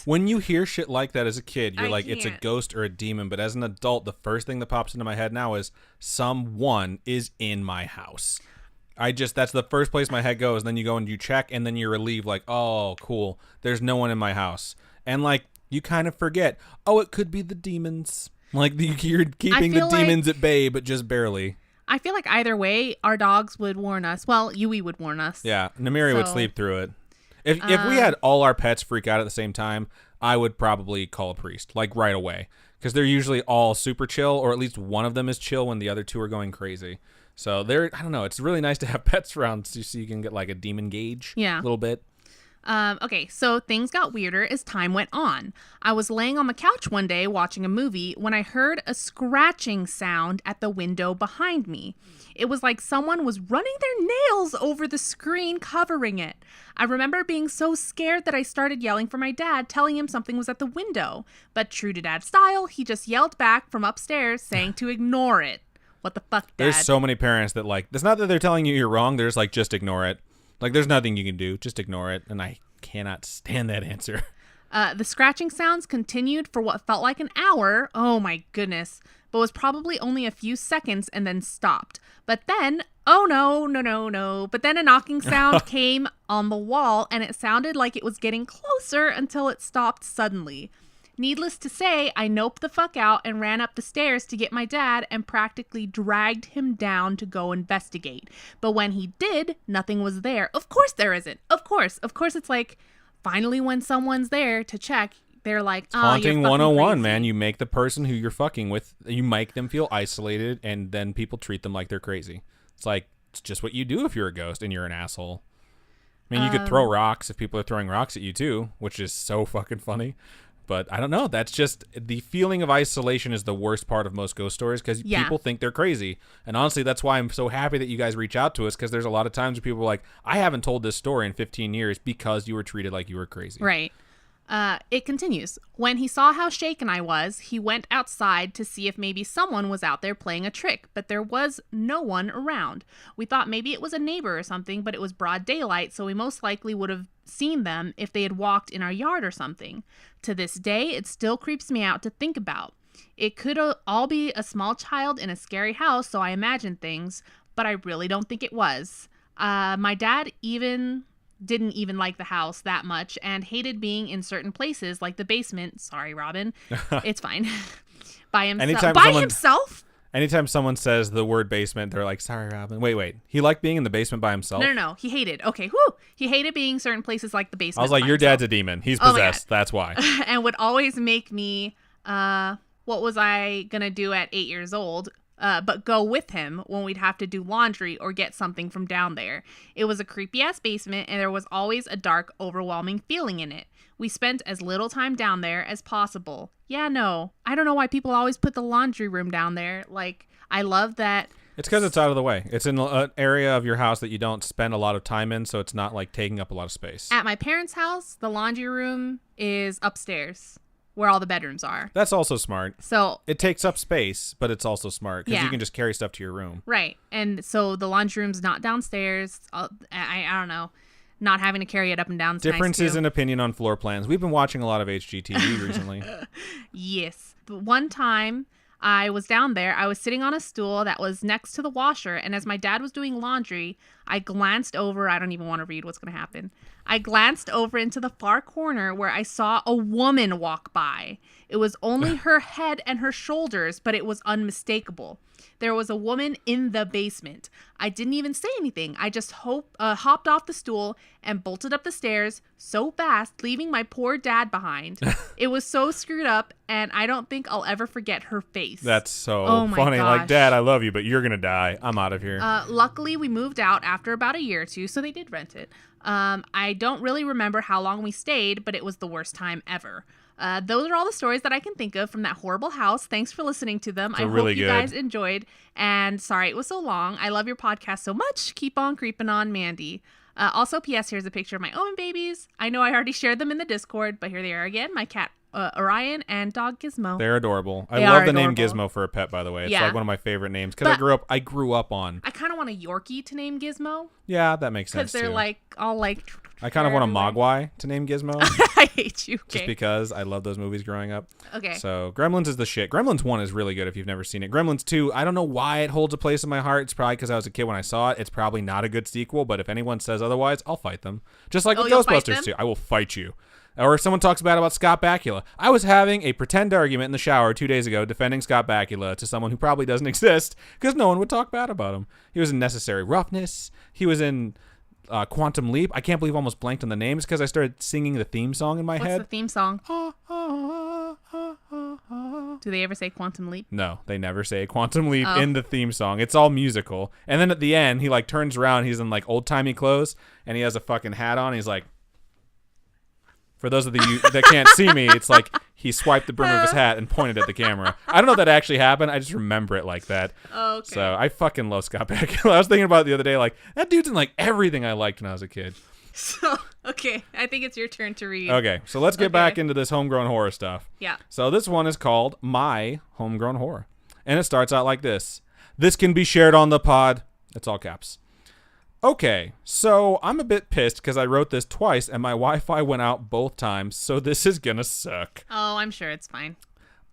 When you hear shit like that as a kid, you're like, it's a
can't.
ghost or a demon. But as an adult, the first thing that pops into my head now is someone is in my house. That's the first place my head goes. And then you go and you check, and then you're relieved, like, oh, cool. There's no one in my house. And like, you kind of forget, oh, it could be the demons. Like, you're keeping the demons at bay, but just barely.
I feel like either way, our dogs would warn us. Well, Yui would warn us.
Yeah, Namiri would sleep through it. If we had all our pets freak out at the same time, I would probably call a priest, like right away. Because they're usually all super chill, or at least one of them is chill when the other two are going crazy. So I don't know, it's really nice to have pets around so you can get like a demon gauge a little bit.
Okay, so things got weirder as time went on. I was laying on the couch one day watching a movie when I heard a scratching sound at the window behind me. It was like someone was running their nails over the screen covering it. I remember being so scared that I started yelling for my dad, telling him something was at the window. But true to dad style, he just yelled back from upstairs saying to ignore it. What the fuck, Dad?
There's so many parents that like, it's not that they're telling you you're wrong, they're just like, just ignore it. Like, there's nothing you can do. Just ignore it. And I cannot stand that answer.
The scratching sounds continued for what felt like an hour. Oh, my goodness. But was probably only a few seconds and then stopped. But then, oh, no. But then a knocking sound came on the wall, and it sounded like it was getting closer until it stopped suddenly. Needless to say, I noped the fuck out and ran up the stairs to get my dad and practically dragged him down to go investigate. But when he did, nothing was there. Of course there isn't. Of course it's like, finally when someone's there to check, they're like, oh,
Haunting
you're
101,
crazy.
man. You make the person who you're fucking with, you make them feel isolated, and then people treat them like they're crazy. It's just what you do if you're a ghost and you're an asshole. I mean, you could throw rocks if people are throwing rocks at you too, which is so fucking funny. But I don't know. That's just the feeling of isolation is the worst part of most ghost stories because people think they're crazy. And honestly, that's why I'm so happy that you guys reach out to us, because there's a lot of times where people are like, I haven't told this story in 15 years because you were treated like you were crazy.
Right. It continues. When he saw how shaken I was, he went outside to see if maybe someone was out there playing a trick, but there was no one around. We thought maybe it was a neighbor or something, but it was broad daylight, so we most likely would have seen them if they had walked in our yard or something. To this day, it still creeps me out to think about. It could all be a small child in a scary house, so I imagine things, but I really don't think it was. My dad didn't even like the house that much and hated being in certain places like the basement. Sorry, Robin. It's fine. By himself?
Anytime someone says the word basement, they're like, sorry, Robin. Wait. He liked being in the basement by himself?
No. He hated. Okay, whew. He hated being certain places like the basement.
I was like, your dad's a demon. He's possessed. That's why.
And would always make me, what was I going to do at 8 years old? But go with him when we'd have to do laundry or get something from down there. It was a creepy-ass basement, and there was always a dark, overwhelming feeling in it. We spent as little time down there as possible. Yeah, no. I don't know why people always put the laundry room down there. Like, I love that.
It's because it's out of the way. It's in an area of your house that you don't spend a lot of time in, so it's not, like, taking up a lot of space.
At my parents' house, the laundry room is upstairs, where all the bedrooms are.
That's also smart.
So
it takes up space, but it's also smart because you can just carry stuff to your room.
Right. And so the laundry room's not downstairs. I don't know. Not having to carry it up and down.
Differences in opinion on floor plans. We've been watching a lot of HGTV recently.
Yes. But one time I was down there. I was sitting on a stool that was next to the washer. And as my dad was doing laundry, I glanced over. I don't even want to read what's going to happen. I glanced over into the far corner where I saw a woman walk by. It was only her head and her shoulders, but it was unmistakable. There was a woman in the basement. I didn't even say anything. I just hopped off the stool and bolted up the stairs so fast, leaving my poor dad behind. It was so screwed up, and I don't think I'll ever forget her face.
That's so
Oh
funny.
my
Like,
gosh.
Dad, I love you, but you're going to die. I'm out of here.
Luckily, we moved out after about a year or two, so they did rent it. I don't really remember how long we stayed, but it was the worst time ever. Those are all the stories that I can think of from that horrible house. Thanks for listening to them. I
really
hope you
good.
guys enjoyed. And sorry it was so long. I love your podcast so much. Keep on creeping on, Mandy. Also, P.S. Here's a picture of my Owen babies. I know I already shared them in the Discord, but here they are again. My cat, Orion, and dog Gizmo.
They're adorable.
They
I love
are
the name
adorable.
Gizmo for a pet, by the way. It's
Yeah.
like one of my favorite names because
But-
I grew up on.
I kind of want a Yorkie to name Gizmo
Yeah, that makes sense
because they're
too.
like all like.
I kind of want a
everywhere.
Mogwai to name Gizmo
I hate you.
just
Okay.
because I love those movies growing up.
Okay.
So Gremlins is the shit. Gremlins 1 is really good if you've never seen it. Gremlins 2, I don't know why it holds a place in my heart. It's probably because I was a kid when I saw it. It's probably not a good sequel, but if anyone says otherwise, I'll fight them. Just like with
you'll fight
Ghostbusters
them?
2. I will fight you. Or if someone talks bad about Scott Bakula. I was having a pretend argument in the shower 2 days ago defending Scott Bakula to someone who probably doesn't exist because no one would talk bad about him. He was in Necessary Roughness. He was in Quantum Leap. I can't believe I almost blanked on the names because I started singing the theme song in my
What's
head.
the theme song? Do they ever say Quantum Leap?
No, they never say Quantum Leap
Oh.
in the theme song. It's all musical. And then at the end, he like turns around. He's in like old-timey clothes, and he has a fucking hat on. He's like, for those of you that can't see me, it's like he swiped the brim of his hat and pointed at the camera. I don't know if that actually happened. I just remember it like that.
Okay.
So I fucking love Scott Bakula. I was thinking about it the other day. Like, that dude's in like everything I liked when I was a kid.
So, okay, I think it's your turn to read.
Okay, so let's get
Okay.
back into this homegrown horror stuff.
Yeah.
So this one is called My Homegrown Horror. And it starts out like this. This can be shared on the pod. It's all caps. Okay, so I'm a bit pissed because I wrote this twice and my Wi-Fi went out both times, so this is gonna suck.
Oh, I'm sure it's fine.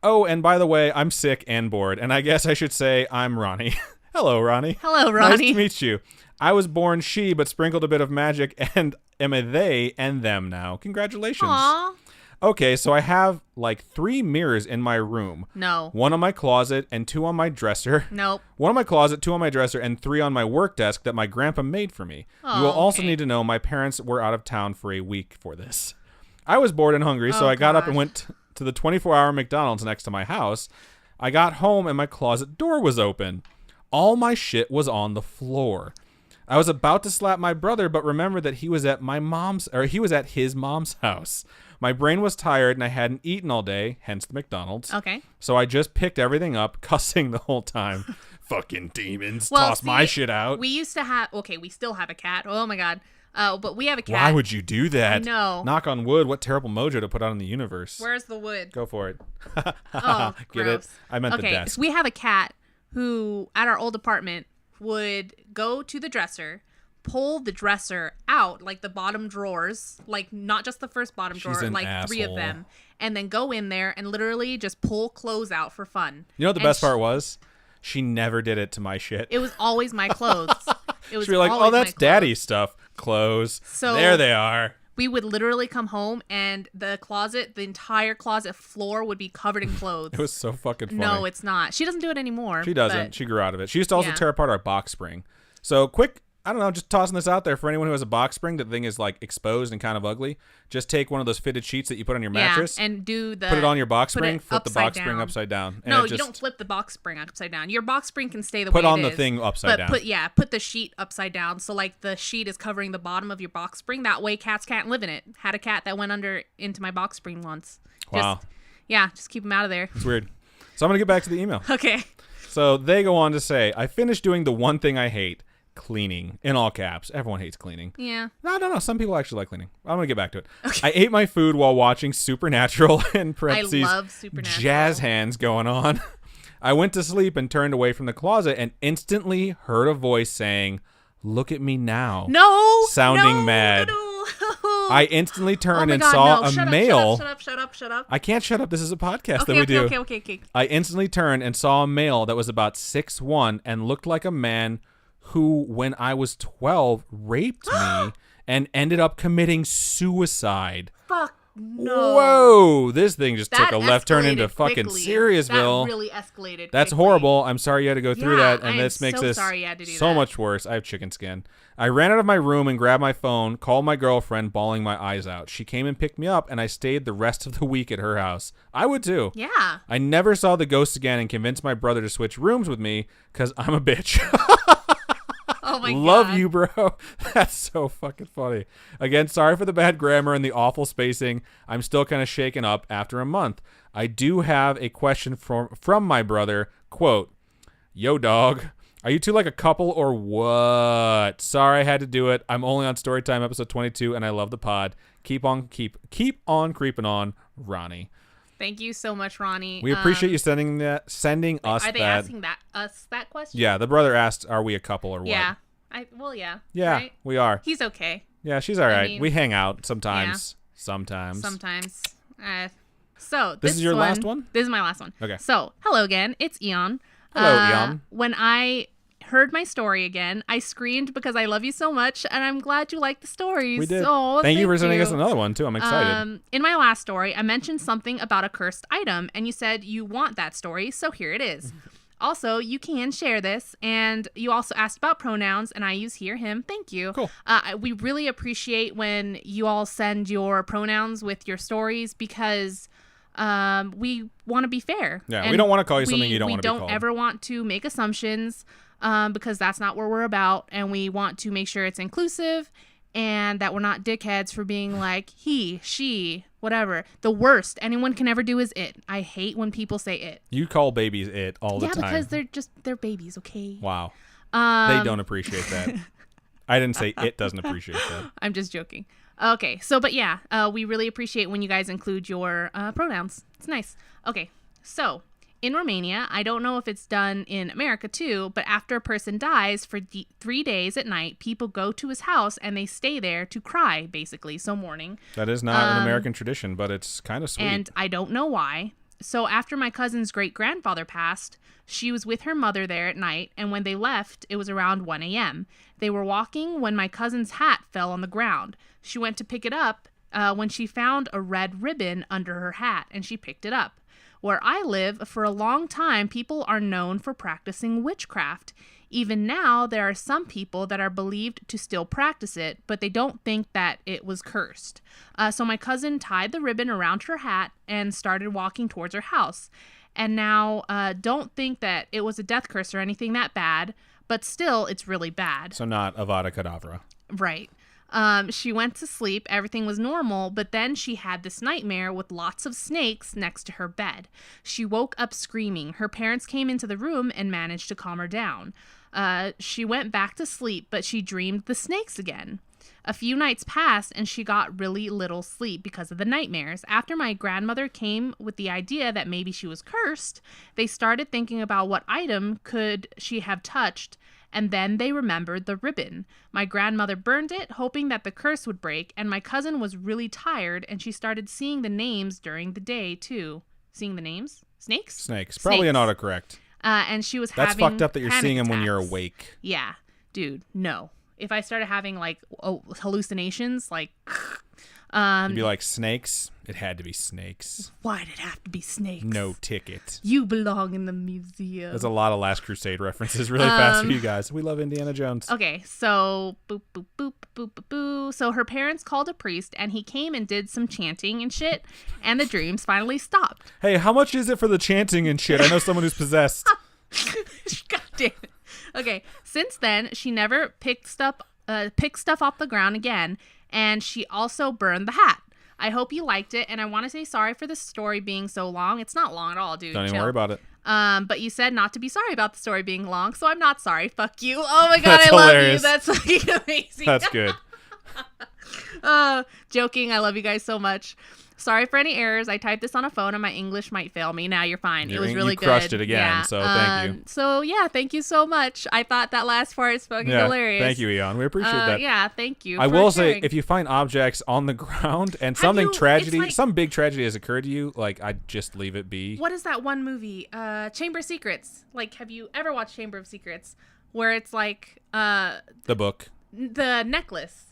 Oh, and by the way, I'm sick and bored, and I guess I should say I'm Ronnie. Hello, Ronnie.
Hello,
Nice
Ronnie.
to meet you. I was born she, but sprinkled a bit of magic and am a they and them now. Congratulations.
Aw.
Okay, so I have like 3 mirrors in my room.
No.
1 on my closet and 2 on my dresser.
Nope.
1 on my closet, 2 on my dresser, and 3 on my work desk that my grandpa made for me.
Oh,
You will also
okay.
need to know my parents were out of town for a week for this. I was bored and hungry, so
Oh,
I got up and
gosh.
went to the 24-hour McDonald's next to my house. I got home and my closet door was open. All my shit was on the floor. I was about to slap my brother, but remembered that he was at his mom's house. My brain was tired and I hadn't eaten all day, hence the McDonald's.
Okay.
So I just picked everything up, cussing the whole time. Fucking demons,
Well,
toss my
see,
shit out.
We used to have. Okay, we still have a cat. Oh my god. But we have a cat.
Why would you do that?
I know.
Knock on wood, what terrible mojo to put out in the universe.
Where's the wood?
Go for it.
Oh,
Get
gross.
it? I meant the
Okay,
desk.
so we have a cat who, at our old apartment, would go to the dresser, pull the dresser out, like the bottom drawers, like not just the first bottom drawer,
an
like 3 of
asshole.
them, and then go in there and literally just pull clothes out for fun.
You know what the
And
best part was? She never did it to my shit.
It was always my clothes. It was
She'd be like,
always
oh, that's
my clothes.
daddy's stuff. Clothes.
So-
there they are.
We would literally come home and the entire closet floor would be covered in clothes.
It was so fucking funny.
No, it's not. She doesn't do it anymore.
She doesn't.
but-
She grew out of it. She used to also
Yeah.
tear apart our box spring. So quick, I don't know, just tossing this out there for anyone who has a box spring. The thing is like exposed and kind of ugly. Just take one of those fitted sheets that you put on your mattress,
and do the
put it on your box
put
spring,
it
flip the
upside
box spring
down.
upside down. And
No,
it
you
just
don't flip the box spring upside down. Your box spring can stay the
put
way
on
it
the
is,
thing upside
but
down.
put the sheet upside down. So like the sheet is covering the bottom of your box spring. That way cats can't live in it. Had a cat that went into my box spring once.
Wow.
Just keep him out of there.
It's weird. So I'm going to get back to the email.
Okay.
So they go on to say, I finished doing the one thing I hate, cleaning, in all caps. Everyone hates cleaning.
Yeah.
No. Some people actually like cleaning. I'm going to get back to it. I ate my food while watching Supernatural, in parentheses,
love Supernatural.
jazz hands going on. I went to sleep and turned away from the closet and instantly heard a voice saying, look at me now.
No.
Sounding
no,
mad.
No.
I instantly turned
my
and
God,
saw
no.
a
Shut up,
male.
Shut up.
I can't shut up. This is a podcast that
Okay,
we do.
Okay.
I instantly turned and saw a male that was about 6'1" and looked like a man who, when I was 12, raped me and ended up committing suicide.
Fuck no.
Whoa! This thing just
That
took a left turn into
escalated
fucking
quickly.
Seriousville.
That really escalated
That's
quickly.
horrible. I'm sorry you had to go through
Yeah,
that, and
I
this
am
makes
so
this
sorry you had to do
so
that.
much worse. I have chicken skin. I ran out of my room and grabbed my phone, called my girlfriend, bawling my eyes out. She came and picked me up, and I stayed the rest of the week at her house. I would too.
Yeah.
I never saw the ghost again and convinced my brother to switch rooms with me because I'm a bitch.
Oh my God.
Love you, bro. That's so fucking funny. Again, sorry for the bad grammar and the awful spacing. I'm still kind of shaken up after a month. I do have a question from my brother. Quote, yo, dog. Are you two like a couple or what? Sorry I had to do it. I'm only on Storytime episode 22 and I love the pod. Keep on creeping on, Ronnie.
Thank you so much, Ronnie.
We appreciate you sending us
Are they
that.
asking us that question?
Yeah, the brother asked, "Are we a couple or what?"
Yeah.
Yeah,
Right?
we are.
He's okay.
Yeah, she's all right.
mean,
we hang out sometimes. Sometimes.
So
This is your last one?
This is my last one.
Okay.
So hello again. It's Eon.
Hello, Eon.
When I heard my story again, I screamed because I love you so much, and I'm glad you like the stories.
We did.
Oh,
Thank you for sending us another one too. I'm excited.
In my last story, I mentioned something about a cursed item, and you said you want that story, so here it is. Also, you can share this, and you also asked about pronouns, and I use he/her, him. Thank you.
Cool.
We really appreciate when you all send your pronouns with your stories because we want to be fair.
Yeah,
And
we don't want to call you something you don't want to be
We
called.
don't ever want to make assumptions because that's not what we're about, and we want to make sure it's inclusive and that we're not dickheads for being like he, she, whatever. The worst anyone can ever do is it. I hate when people say it.
You call babies it all the time.
Yeah, because they're babies, okay?
Wow. They don't appreciate that. I didn't say it doesn't appreciate that.
I'm just joking. Okay, so but yeah, we really appreciate when you guys include your pronouns. It's nice. Okay, so in Romania, I don't know if it's done in America too, but after a person dies for 3 days at night, people go to his house and they stay there to cry, basically, so mourning.
That is not an American tradition, but it's kind of sweet.
And I don't know why. So after my cousin's great-grandfather passed, she was with her mother there at night, and when they left, it was around 1 a.m. They were walking when my cousin's hat fell on the ground. She went to pick it up when she found a red ribbon under her hat, and she picked it up. Where I live, for a long time, people are known for practicing witchcraft. Even now, there are some people that are believed to still practice it, but they don't think that it was cursed. So my cousin tied the ribbon around her hat and started walking towards her house. And now, don't think that it was a death curse or anything that bad, but still, it's really bad.
So not Avada Kedavra.
Right. She went to sleep, everything was normal, but then she had this nightmare with lots of snakes next to her bed. She woke up screaming. Her parents came into the room and managed to calm her down. She went back to sleep, but she dreamed the snakes again. A few nights passed and she got really little sleep because of the nightmares. After my grandmother came with the idea that maybe she was cursed, they started thinking about what item could she have touched, and then they remembered the ribbon. My grandmother burned it, hoping that the curse would break, and my cousin was really tired, and she started seeing the names during the day, too. Seeing the names? Snakes?
Snakes. Probably an autocorrect.
And she was
That's
having
fucked up that you're
panic
seeing them when you're
attacks.
awake.
Yeah. Dude, no. If I started having, like, hallucinations, like...
You'd be like, snakes? It had to be snakes.
Why'd it have to be snakes?
No ticket.
You belong in the museum.
There's a lot of Last Crusade references really fast for you guys. We love Indiana Jones.
Okay, so boop, boop, boop, boop, boop, boop. So her parents called a priest, and he came and did some chanting and shit, and the dreams finally stopped.
Hey, how much is it for the chanting and shit? I know someone who's possessed.
God damn it. Okay, since then, she never picked stuff off the ground again, and she also burned the hat. I hope you liked it, and I want to say sorry for the story being so long. It's not long at all, dude.
Don't even
Chill.
worry about it.
But you said not to be sorry about the story being long, so I'm not sorry. Fuck you. Oh my god,
That's
I
hilarious.
love you. That's fucking amazing.
That's good.
Joking. I love you guys so much. Sorry for any errors. I typed this on a phone and my English might fail me. Now you're fine. It was really
you
good.
crushed it again,
Yeah.
so thank you.
So yeah, thank you so much. I thought that last part is fucking hilarious.
Thank you, Eon. We appreciate that.
Yeah, thank you.
I
for
will
sharing.
say, if you find objects on the ground and
Have you-
some big tragedy has occurred to you, like, I'd just leave it be.
What is that one movie? Chamber of Secrets. Like, have you ever watched Chamber of Secrets? Where it's like
The book.
the necklace.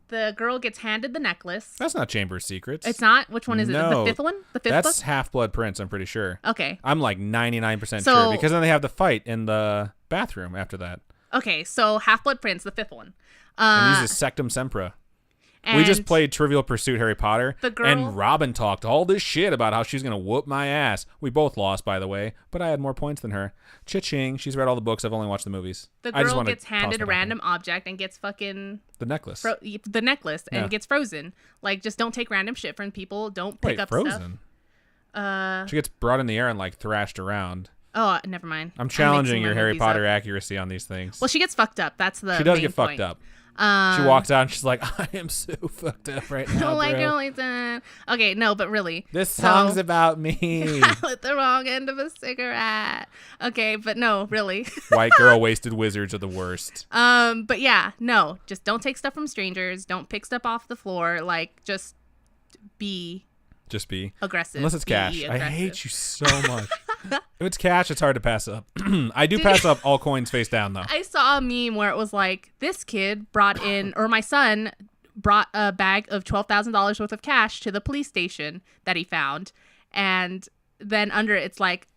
The girl gets handed the necklace.
That's not Chamber of Secrets.
It's not? Which one is it?
No.
The fifth one? The fifth
That's
book?
Half-Blood Prince, I'm pretty sure.
Okay.
I'm like 99%
So-
sure, because then they have the fight in the bathroom after that.
Okay, so Half-Blood Prince, the fifth one.
And he's a Sectum Sempra. We just played Trivial Pursuit Harry Potter,
The girl-
and Robin talked all this shit about how she was going to whoop my ass. We both lost, by the way, but I had more points than her. Cha-ching. She's read all the books. I've only watched the movies.
The
I just
girl
wanna
gets
toss
handed
my
a
back
random object and gets fucking...
The necklace.
the necklace and
Yeah.
gets frozen. Like, just don't take random shit from people. Don't pick
Wait,
up
frozen?
stuff.
She gets brought in the air and, like, thrashed around.
Oh, never mind.
I'm
I make
challenging
some
your
more
Harry
movies
Potter
up.
accuracy on these things.
Well, she gets fucked up. That's the
She does
main
get fucked
point.
up. She walks out and she's like, I am so fucked up right now,
Oh, like
bro.
only time. Okay, no, but really.
This
So-
song's about me.
I lit the wrong end of a cigarette. Okay, but no, really.
White girl wasted wizards are the worst.
But yeah, no, just don't take stuff from strangers. Don't pick stuff off the floor. Like, just be
Just be.
aggressive.
Unless it's
Be
cash. I
aggressive.
hate you so much. If it's cash, it's hard to pass up. I do pass up all coins face down, though.
I saw a meme where it was like, this kid brought in, or my son brought a bag of $12,000 worth of cash to the police station that he found. And then under it, it's like,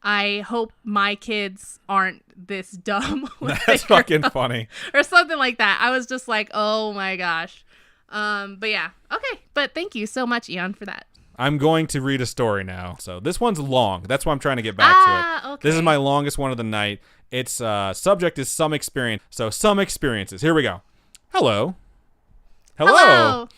I hope my kids aren't this dumb. when
That's
they grow
fucking
up,"
funny.
or something like that. I was just like, oh my gosh. But yeah. Okay. But thank you so much, Eon, for that.
I'm going to read a story now. So this one's long. That's why I'm trying to get back to it.
Okay.
This is my longest one of the night. Its subject is some experience. So some experiences. Here we go. Hello.
Hello.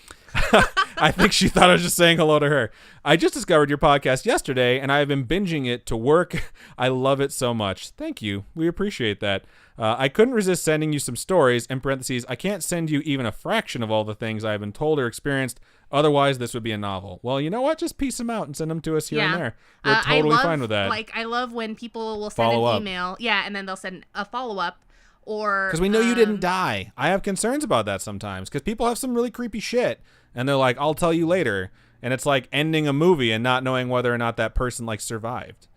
I think she thought I was just saying hello to her. I just discovered your podcast yesterday, and I have been binging it to work. I love it so much. Thank you. We appreciate that. I couldn't resist sending you some stories. In parentheses, I can't send you even a fraction of all the things I have been told or experienced. Otherwise, this would be a novel. Well, you know what? Just piece them out and send them to us here and there. We're totally fine with that.
Like, I love when people will send
Follow
an
up.
email. Yeah, and then they'll send a follow-up. Or
Because we know you didn't die. I have concerns about that sometimes. Because people have some really creepy shit. And they're like, I'll tell you later. And it's like ending a movie and not knowing whether or not that person, like, survived.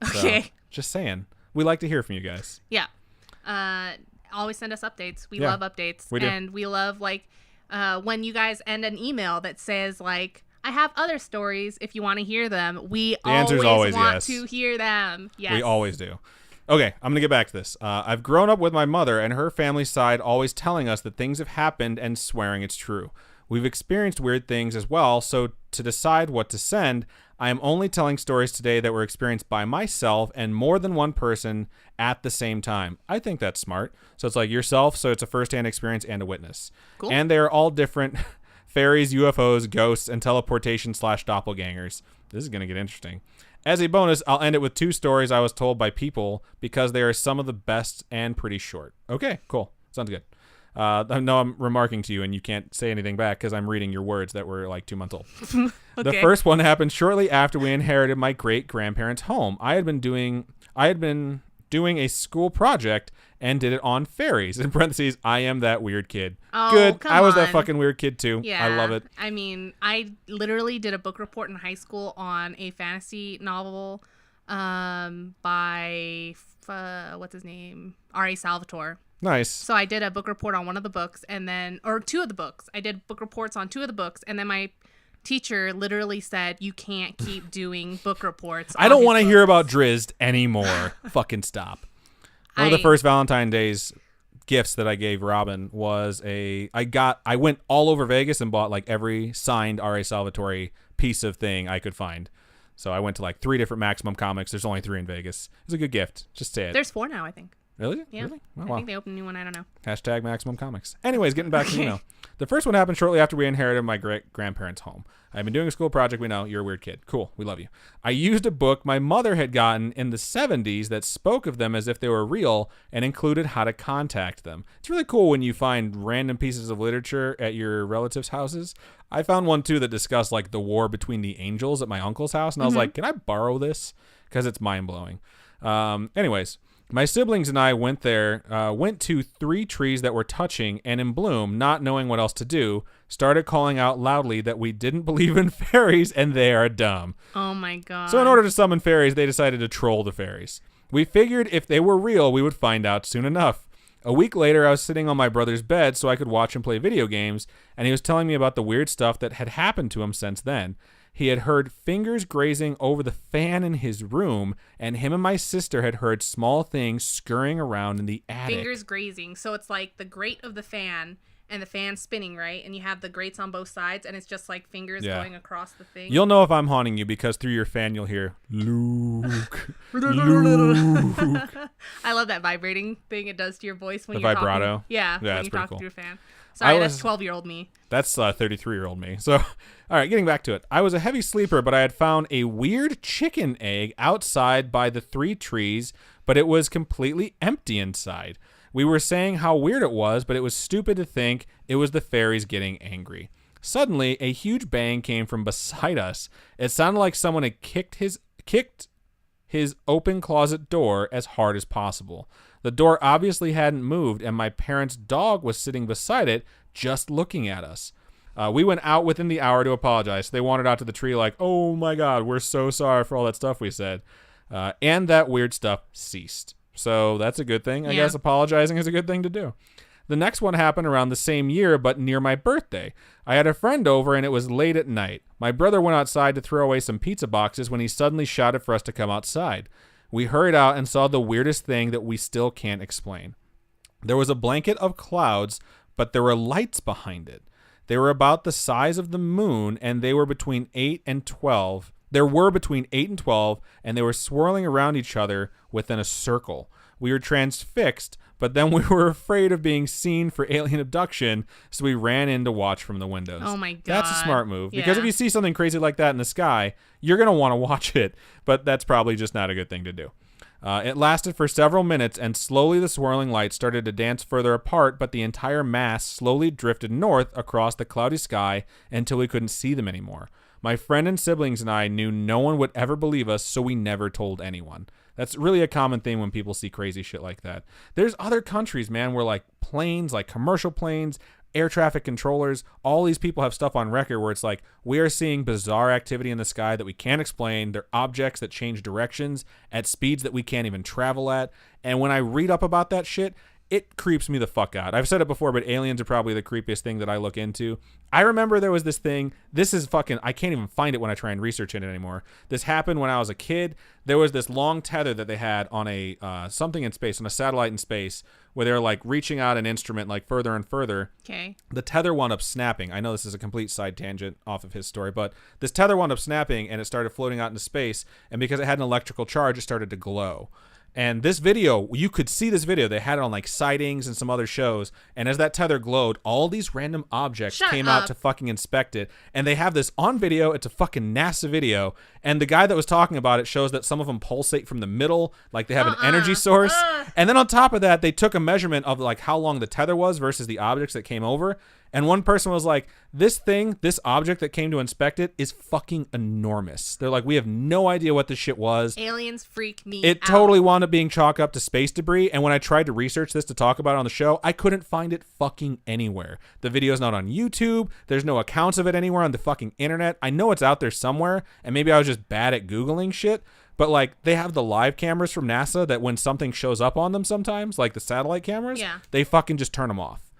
Okay.
So, just saying. We like to hear from you guys.
Yeah. Always send us updates. We
Yeah,
love updates.
we do.
And we love, like, when you guys end an email that says, like, I have other stories if you want to hear them. We
answer is always
want
yes.
to hear them. Yes.
We always do. Okay, I'm going to get back to this. I've grown up with my mother and her family side always telling us that things have happened and swearing it's true. We've experienced weird things as well, so to decide what to send, I am only telling stories today that were experienced by myself and more than one person at the same time. I think that's smart. So it's like yourself, so it's a first-hand experience and a witness.
Cool.
And they are all different. Fairies, UFOs, ghosts, and teleportation/doppelgangers. This is going to get interesting. As a bonus, I'll end it with 2 stories I was told by people because they are some of the best and pretty short. Okay, cool. Sounds good. I know I'm remarking to you and you can't say anything back because I'm reading your words that were like 2 months old.
Okay.
The first one happened shortly after we inherited my great-grandparents' home. I had been doing a school project and did it on fairies. In parentheses, I am that weird kid.
Oh,
Good.
come
I was that
on.
fucking weird kid too.
Yeah.
I love it.
I mean, I literally did a book report in high school on a fantasy novel by, what's his name? R.A. Salvatore.
Nice.
So I did a book report on one of the books and then, or 2 of the books. I did book reports on 2 of the books and then my teacher literally said, you can't keep doing book reports.
I don't want to hear about Drizzt anymore. Fucking stop. One of the first Valentine's Day's gifts that I gave Robin was I went all over Vegas and bought like every signed R.A. Salvatore piece of thing I could find. So I went to like 3 different Maximum Comics. There's only 3 in Vegas. It was a good gift. Just say it.
There's 4 now, I think.
Really?
Yeah.
Really? Oh,
I
wow.
think they opened a new one. I don't know.
Hashtag Maximum Comics. Anyways, getting back to the email. The first one happened shortly after we inherited my great-grandparents' home. I've been doing a school project. We know. You're a weird kid. Cool. We love you. I used a book my mother had gotten in the 70s that spoke of them as if they were real and included how to contact them. It's really cool when you find random pieces of literature at your relatives' houses. I found one, too, that discussed, like, the war between the angels at my uncle's house. And I was like, can I borrow this? Because it's mind-blowing. Anyways, my siblings and I went to 3 trees that were touching and in bloom, not knowing what else to do, started calling out loudly that we didn't believe in fairies and they are dumb.
Oh my God.
So in order to summon fairies, they decided to troll the fairies. We figured if they were real, we would find out soon enough. A week later, I was sitting on my brother's bed so I could watch him play video games, and he was telling me about the weird stuff that had happened to him since then. He had heard fingers grazing over the fan in his room, and him and my sister had heard small things scurrying around in the attic.
Fingers grazing. So it's like the grate of the fan and the fan spinning, right? And you have the grates on both sides, and it's just like fingers going across the thing.
You'll know if I'm haunting you because through your fan you'll hear, Luke, Luke.
I love that vibrating thing it does to your voice when
the
you're
vibrato.
talking. Yeah, when
that's
you
pretty
talk
cool.
through a fan. Sorry, that's 12-year-old me.
That's 33-year-old me. So, all right, getting back to it. I was a heavy sleeper, but I had found a weird chicken egg outside by the 3 trees, but it was completely empty inside. We were saying how weird it was, but it was stupid to think it was the fairies getting angry. Suddenly, a huge bang came from beside us. It sounded like someone had kicked his open closet door as hard as possible. The door obviously hadn't moved, and my parents' dog was sitting beside it, just looking at us. We went out within the hour to apologize. They wandered out to the tree like, oh my God, we're so sorry for all that stuff we said. And that weird stuff ceased. So that's a good thing. I guess apologizing is a good thing to do. The next one happened around the same year, but near my birthday. I had a friend over, and it was late at night. My brother went outside to throw away some pizza boxes when he suddenly shouted for us to come outside. We hurried out and saw the weirdest thing that we still can't explain. There was a blanket of clouds, but there were lights behind it. They were about the size of the moon, and they were between 8 and 12. There were between 8 and 12, and they were swirling around each other within a circle. We were transfixed, but then we were afraid of being seen for alien abduction, so we ran in to watch from the windows.
Oh my God.
That's a smart move, because if you see something crazy like that in the sky, you're going to want to watch it, but that's probably just not a good thing to do. It lasted for several minutes, and slowly the swirling lights started to dance further apart, but the entire mass slowly drifted north across the cloudy sky until we couldn't see them anymore. My friend and siblings and I knew no one would ever believe us, so we never told anyone. That's really a common thing when people see crazy shit like that. There's other countries, man, where like planes, like commercial planes, air traffic controllers, all these people have stuff on record where it's like, we are seeing bizarre activity in the sky that we can't explain. They're objects that change directions at speeds that we can't even travel at. And when I read up about that shit, it creeps me the fuck out. I've said it before, but aliens are probably the creepiest thing that I look into. I remember there was this thing. This is fucking, I can't even find it when I try and research it anymore. This happened when I was a kid. There was this long tether that they had on a something in space, on a satellite in space, where they were like reaching out an instrument like further and further.
Okay. The
tether wound up snapping. I know this is a complete side tangent off of his story, but this tether wound up snapping and it started floating out into space. And because it had an electrical charge, it started to glow. And this video, you could see this video. They had it on like Sightings and some other shows. And as that tether glowed, all these random objects came out to fucking inspect it. And they have this on video. It's a fucking NASA video. And the guy that was talking about it shows that some of them pulsate from the middle, like they have an energy source. And then on top of that, they took a measurement of like how long the tether was versus the objects that came over. And one person was like, this object that came to inspect it is fucking enormous. They're like, we have no idea what this shit was.
Aliens freak me out.
It totally wound up being chalk up to space debris. And when I tried to research this to talk about it on the show, I couldn't find it fucking anywhere. The video's not on YouTube. There's no accounts of it anywhere on the fucking internet. I know it's out there somewhere. And maybe I was just bad at Googling shit. But like they have the live cameras from NASA that when something shows up on them sometimes, like the satellite cameras, they fucking just turn them off.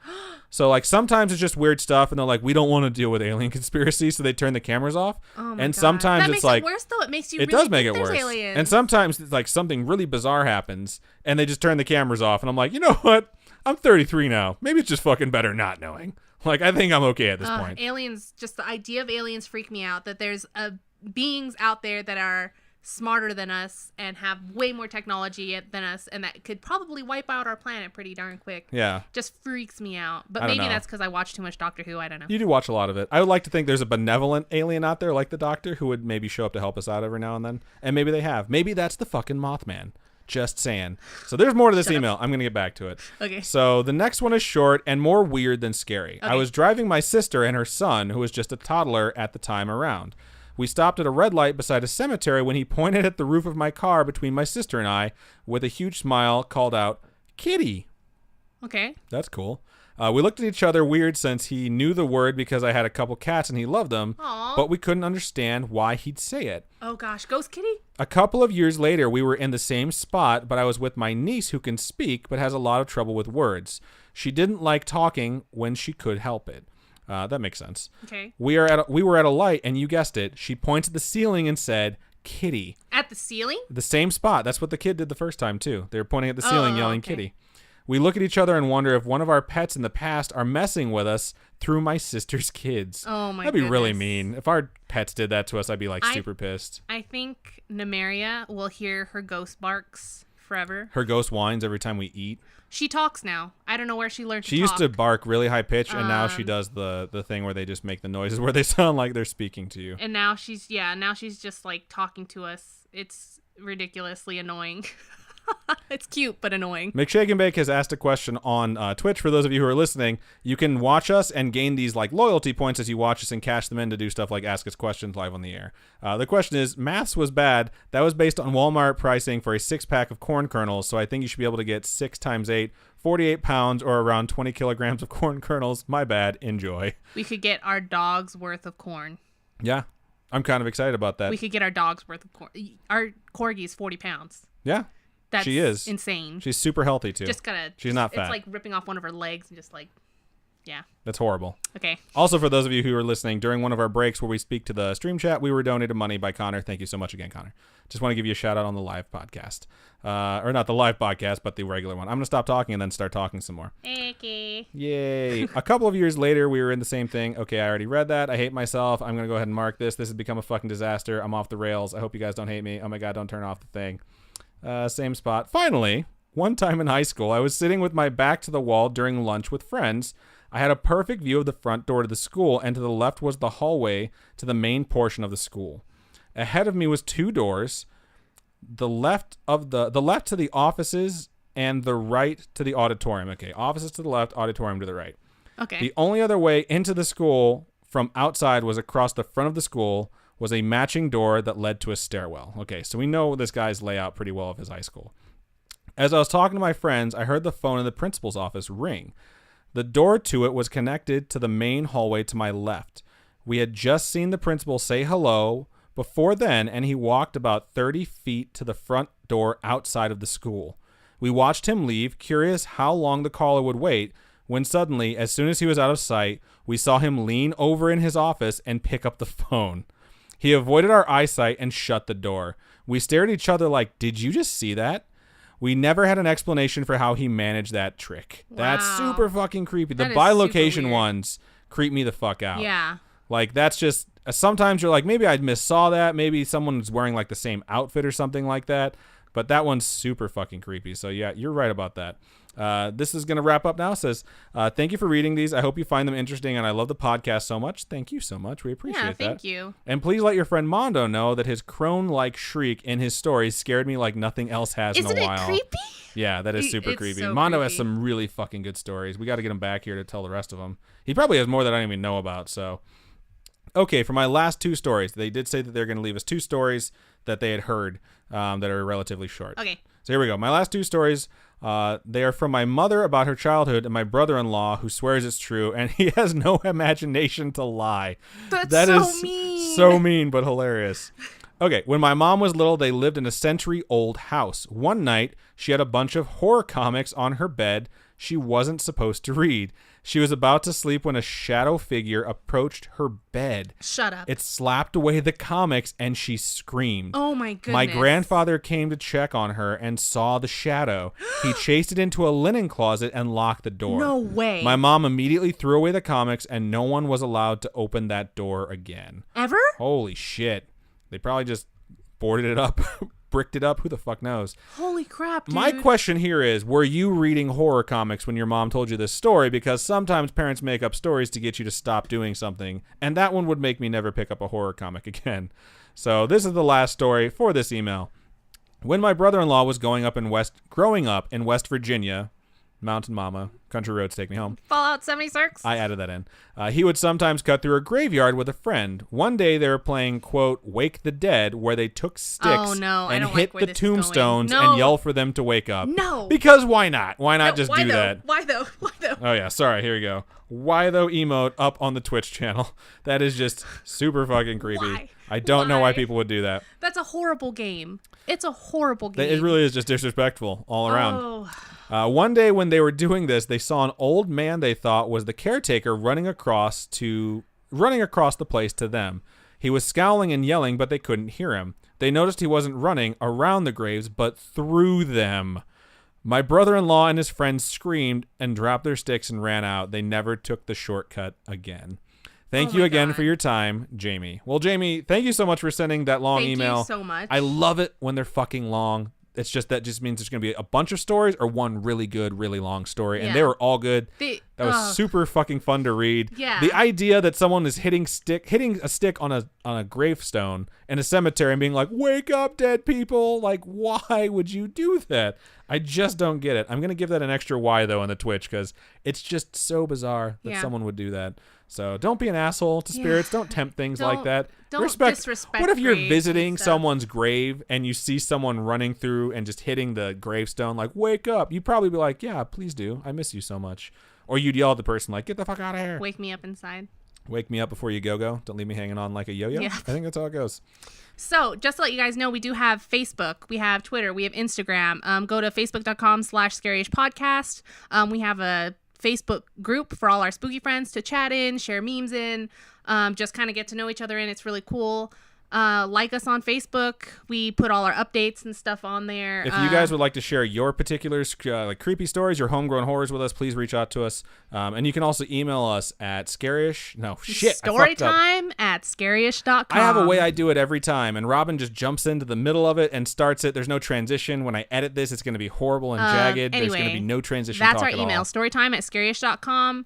So, like, sometimes it's just weird stuff, and they're like, we don't want to deal with alien conspiracies, so they turn the cameras off.
Oh my
and
God.
sometimes
that
it's like...
It makes it worse, though. It makes you
it
really
does make
think
it
there's
worse.
aliens.
And sometimes, it's like, something really bizarre happens, and they just turn the cameras off, and I'm like, you know what? I'm 33 now. Maybe it's just fucking better not knowing. Like, I think I'm okay at this point.
Aliens, just the idea of aliens freak me out, that there's beings out there that are smarter than us and have way more technology than us, and that could probably wipe out our planet pretty darn quick.
Yeah.
Just freaks me out. But
I don't
maybe
know.
that's because I watch too much Doctor Who. I don't know.
You do watch a lot of it. I would like to think there's a benevolent alien out there like the Doctor who would maybe show up to help us out every now and then. And maybe they have. Maybe that's the fucking Mothman. Just saying. So there's more to this email. I'm going to get back to it.
Okay.
So the next one is short and more weird than scary.
Okay.
I was driving my sister and her son, who was just a toddler at the time, around. We stopped at a red light beside a cemetery when he pointed at the roof of my car between my sister and I, with a huge smile, called out, "Kitty."
Okay.
That's cool. We looked at each other weird since he knew the word because I had a couple cats and he loved them,
Aww.
but we couldn't understand why he'd say it.
Oh gosh, Ghost Kitty?
A couple of years later, we were in the same spot, but I was with my niece who can speak but has a lot of trouble with words. She didn't like talking when she could help it. That makes sense.
Okay.
We were at a light, and you guessed it. She pointed at the ceiling and said, "Kitty."
At the ceiling?
The same spot. That's what the kid did the first time, too. They were pointing at the ceiling, yelling,
okay.
"Kitty." We look at each other and wonder if one of our pets in the past are messing with us through my sister's kids.
Oh my
That'd be really
goodness.
mean. If our pets did that to us, I'd be like super pissed.
I think Nymeria will hear her ghost barks forever.
Her ghost whines every time we eat.
She talks now. I don't know where she learned to
She
talk.
used to bark really high pitch, and now she does the thing where they just make the noises where they sound like they're speaking to you.
And now she's just like talking to us. It's ridiculously annoying. It's cute, but annoying.
McShake and Bake has asked a question on Twitch. For those of you who are listening, you can watch us and gain these like loyalty points as you watch us and cash them in to do stuff like ask us questions live on the air. The question is, maths was bad. That was based on Walmart pricing for a 6-pack of corn kernels, so I think you should be able to get 6 times 8, 48 pounds or around 20 kilograms of corn kernels. My bad. Enjoy.
We could get our dog's worth of corn.
Yeah, I'm kind of excited about that.
We could get our dog's worth of corn. Our corgi is 40 pounds.
Yeah.
That's
She is
insane.
She's super healthy, too.
Just gotta.
She's not fat.
It's like ripping off one of her legs and just like, yeah.
That's horrible.
Okay.
Also, for those of you who are listening, during one of our breaks where we speak to the stream chat, we were donated money by Connor. Thank you so much again, Connor. Just want to give you a shout out on the live podcast. Or not the live podcast, but the regular one. I'm going to stop talking and then start talking some more.
Okay.
Yay. A couple of years later, we were in the same thing. Okay, I already read that. I hate myself. I'm going to go ahead and mark this. This has become a fucking disaster. I'm off the rails. I hope you guys don't hate me. Oh my God, don't turn off the thing. Same spot. Finally, one time in high school, I was sitting with my back to the wall during lunch with friends. I had a perfect view of the front door to the school, and to the left was the hallway to the main portion of the school. Ahead of me was 2 doors, the left to the offices and the right to the auditorium. Okay, offices to the left, auditorium to the right.
Okay.
The only other way into the school from outside was across the front of the school, was a matching door that led to a stairwell. Okay, so we know this guy's layout pretty well of his high school. As I was talking to my friends, I heard the phone in the principal's office ring. The door to it was connected to the main hallway to my left. We had just seen the principal say hello before then, and he walked about 30 feet to the front door outside of the school. We watched him leave, curious how long the caller would wait, when suddenly, as soon as he was out of sight, we saw him lean over in his office and pick up the phone. He avoided our eyesight and shut the door. We stared at each other like, did you just see that? We never had an explanation for how he managed that trick.
Wow.
That's super fucking creepy. The
That is
bilocation
super weird.
ones creep me the fuck out.
Yeah.
Like, that's just, sometimes you're like, maybe I missaw that. Maybe someone's wearing like the same outfit or something like that. But that one's super fucking creepy. So yeah, you're right about that. This is going to wrap up now. It says, thank you for reading these. I hope you find them interesting, and I love the podcast so much. Thank you so much. We appreciate that.
Yeah, thank you.
And please let your friend Mondo know that his crone-like shriek in his stories scared me like nothing else has in a while.
Isn't it creepy?
Yeah, that is super
It's
creepy.
so
Mondo has
creepy.
some really fucking good stories. We got to get him back here to tell the rest of them. He probably has more that I don't even know about, so... Okay, for my last 2 stories, they did say that they're going to leave us 2 stories that they had heard that are relatively short.
Okay.
So here we go. My last 2 stories, they are from my mother about her childhood and my brother-in-law who swears it's true, and he has no imagination to lie.
That is mean.
So mean, but hilarious. Okay, when my mom was little, they lived in a century-old house. One night, she had a bunch of horror comics on her bed she wasn't supposed to read. She was about to sleep when a shadow figure approached her bed.
Shut up.
It slapped away the comics and she screamed.
Oh my goodness.
My grandfather came to check on her and saw the shadow. He chased it into a linen closet and locked the door.
No way.
My mom immediately threw away the comics and no one was allowed to open that door again.
Ever?
Holy shit. They probably just boarded it up, bricked it up. Who the fuck knows?
Holy crap, dude.
My question here is, were you reading horror comics when your mom told you this story? Because sometimes parents make up stories to get you to stop doing something, and that one would make me never pick up a horror comic again. So this is the last story for this email. When my brother-in-law was growing up in West Virginia, Mountain Mama, Country Roads Take Me Home.
Fallout 76?
I added that in. He would sometimes cut through a graveyard with a friend. One day they were playing, quote, Wake the Dead, where they took sticks and hit the tombstones and yell for them to wake up.
No.
Because why not? Why not just do that?
Why though?
Oh, yeah. Sorry. Here we go. Why though emote up on the Twitch channel. That is just super fucking creepy.
Why?
I don't know why people would do that.
That's a horrible game. It's a horrible game.
It really is just disrespectful all around.
Oh.
One day when they were doing this, they saw an old man they thought was the caretaker running across the place to them. He was scowling and yelling, but they couldn't hear him. They noticed he wasn't running around the graves, but through them. My brother-in-law and his friends screamed and dropped their sticks and ran out. They never took the shortcut again. Thank you again for your time, Jamie. Well, Jamie, thank you so much for sending that long email.
Thank you so much.
I love it when they're fucking long. It's just that just means there's going to be a bunch of stories or one really good, really long story. And they were all good. That was super fucking fun to read.
Yeah.
The idea that someone is hitting a stick on a gravestone in a cemetery and being like, wake up, dead people. Like, why would you do that? I just don't get it. I'm going to give that an extra Y, though, on the Twitch because it's just so bizarre that someone would do that. So don't be an asshole to spirits. Don't tempt things like that.
Don't disrespect.
What if you're visiting someone's grave and you see someone running through and just hitting the gravestone like, wake up? You'd probably be like, yeah, please do. I miss you so much. Or you'd yell at the person like, get the fuck out of here.
Wake me up inside.
Wake me up before you go. Don't leave me hanging on like a yo-yo.
Yeah.
I think that's how it goes.
So just to let you guys know, we do have Facebook, we have Twitter, we have Instagram. Go to facebook.com/scaryish-podcast. We have a Facebook group for all our spooky friends to chat in, share memes in, just kind of get to know each other in. It's really cool. Like us on Facebook. We put all our updates and stuff on there.
If you guys would like to share your particular like creepy stories, your homegrown horrors with us, please reach out to us. And you can also email us at
Storytime@scaryish.com.
I have a way I do it every time, and Robin just jumps into the middle of it and starts it. There's no transition. When I edit this, it's going to be horrible and jagged.
Anyway,
there's going to be no transition.
That's our email, storytime@scaryish.com.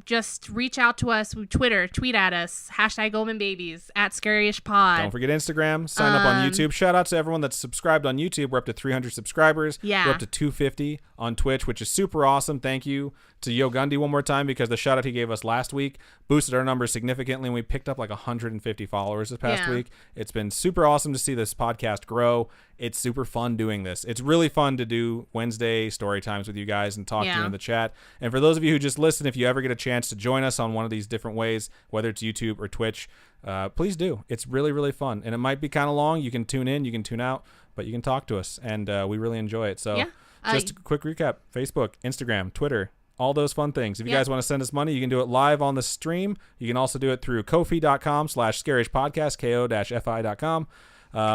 Just reach out to us with Twitter, tweet at us, #OmenBabies, @ScaryishPod.
Don't forget Instagram, sign up on YouTube. Shout out to everyone that's subscribed on YouTube. We're up to 300 subscribers.
Yeah.
We're up to 250 on Twitch, which is super awesome. Thank you to Yo Gundy one more time because the shout out he gave us last week boosted our numbers significantly, and we picked up like 150 followers this past week. It's been super awesome to see this podcast grow. It's super fun doing this. It's really fun to do Wednesday story times with you guys and talk to you in the chat. And for those of you who just listen, if you ever get a chance to join us on one of these different ways, whether it's YouTube or Twitch, please do. It's really, really fun. And it might be kind of long. You can tune in, you can tune out, but you can talk to us. And we really enjoy it. So just a quick recap. Facebook, Instagram, Twitter, all those fun things. If you guys want to send us money, you can do it live on the stream. You can also do it through kofi.com/scarishpodcast, ko-fi.com.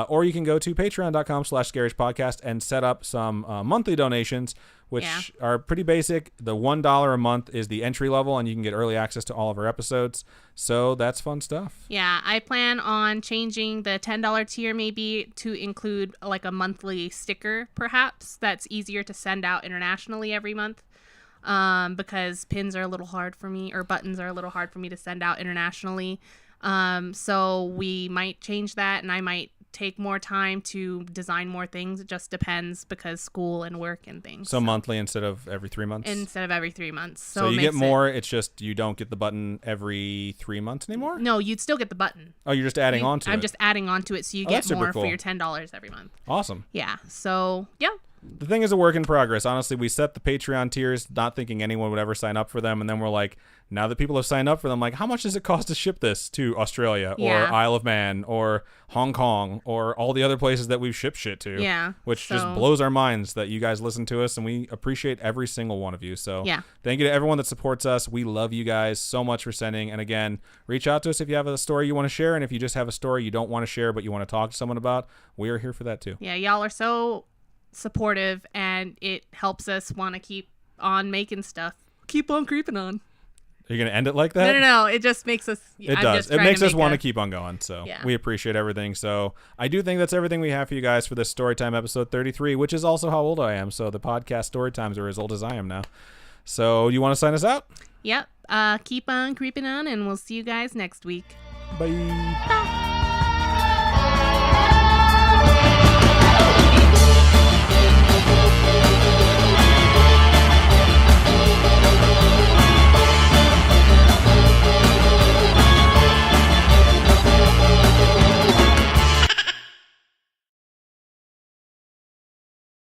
Or you can go to patreon.com/scarishpodcast and set up some monthly donations, which are pretty basic. The $1 a month is the entry level, and you can get early access to all of our episodes. So that's fun stuff.
Yeah, I plan on changing the $10 tier maybe to include like a monthly sticker, perhaps, that's easier to send out internationally every month. Because pins are a little hard for me, or buttons are a little hard for me to send out internationally. So we might change that, and I might take more time to design more things. It just depends because school and work and things.
So monthly instead of every 3 months?
Instead of every 3 months.
So you get more, it's just you don't get the button every 3 months anymore?
No, you'd still get the button.
Oh, you're just adding on to it?
I'm just adding on to it so you get more for your $10 every month.
Awesome.
Yeah, so, yeah.
The thing is a work in progress. Honestly, we set the Patreon tiers not thinking anyone would ever sign up for them. And then we're like, now that people have signed up for them, like, how much does it cost to ship this to Australia or Isle of Man or Hong Kong or all the other places that we've shipped shit to?
Yeah.
Which just blows our minds that you guys listen to us, and we appreciate every single one of you. So thank you to everyone that supports us. We love you guys so much for sending. And again, reach out to us if you have a story you want to share. And if you just have a story you don't want to share but you want to talk to someone about, we are here for that too.
Yeah, y'all are so supportive, and it helps us want to keep on making stuff. Keep on creeping on.
Are you going to end it like that?
No. It just makes us.
It does. It makes us want to keep on going. So we appreciate everything. So I do think that's everything we have for you guys for this Storytime episode 33, which is also how old I am. So the podcast Storytimes are as old as I am now. So you want to sign us out?
Yep. Keep on creeping on, and we'll see you guys next week.
Bye.
Bye.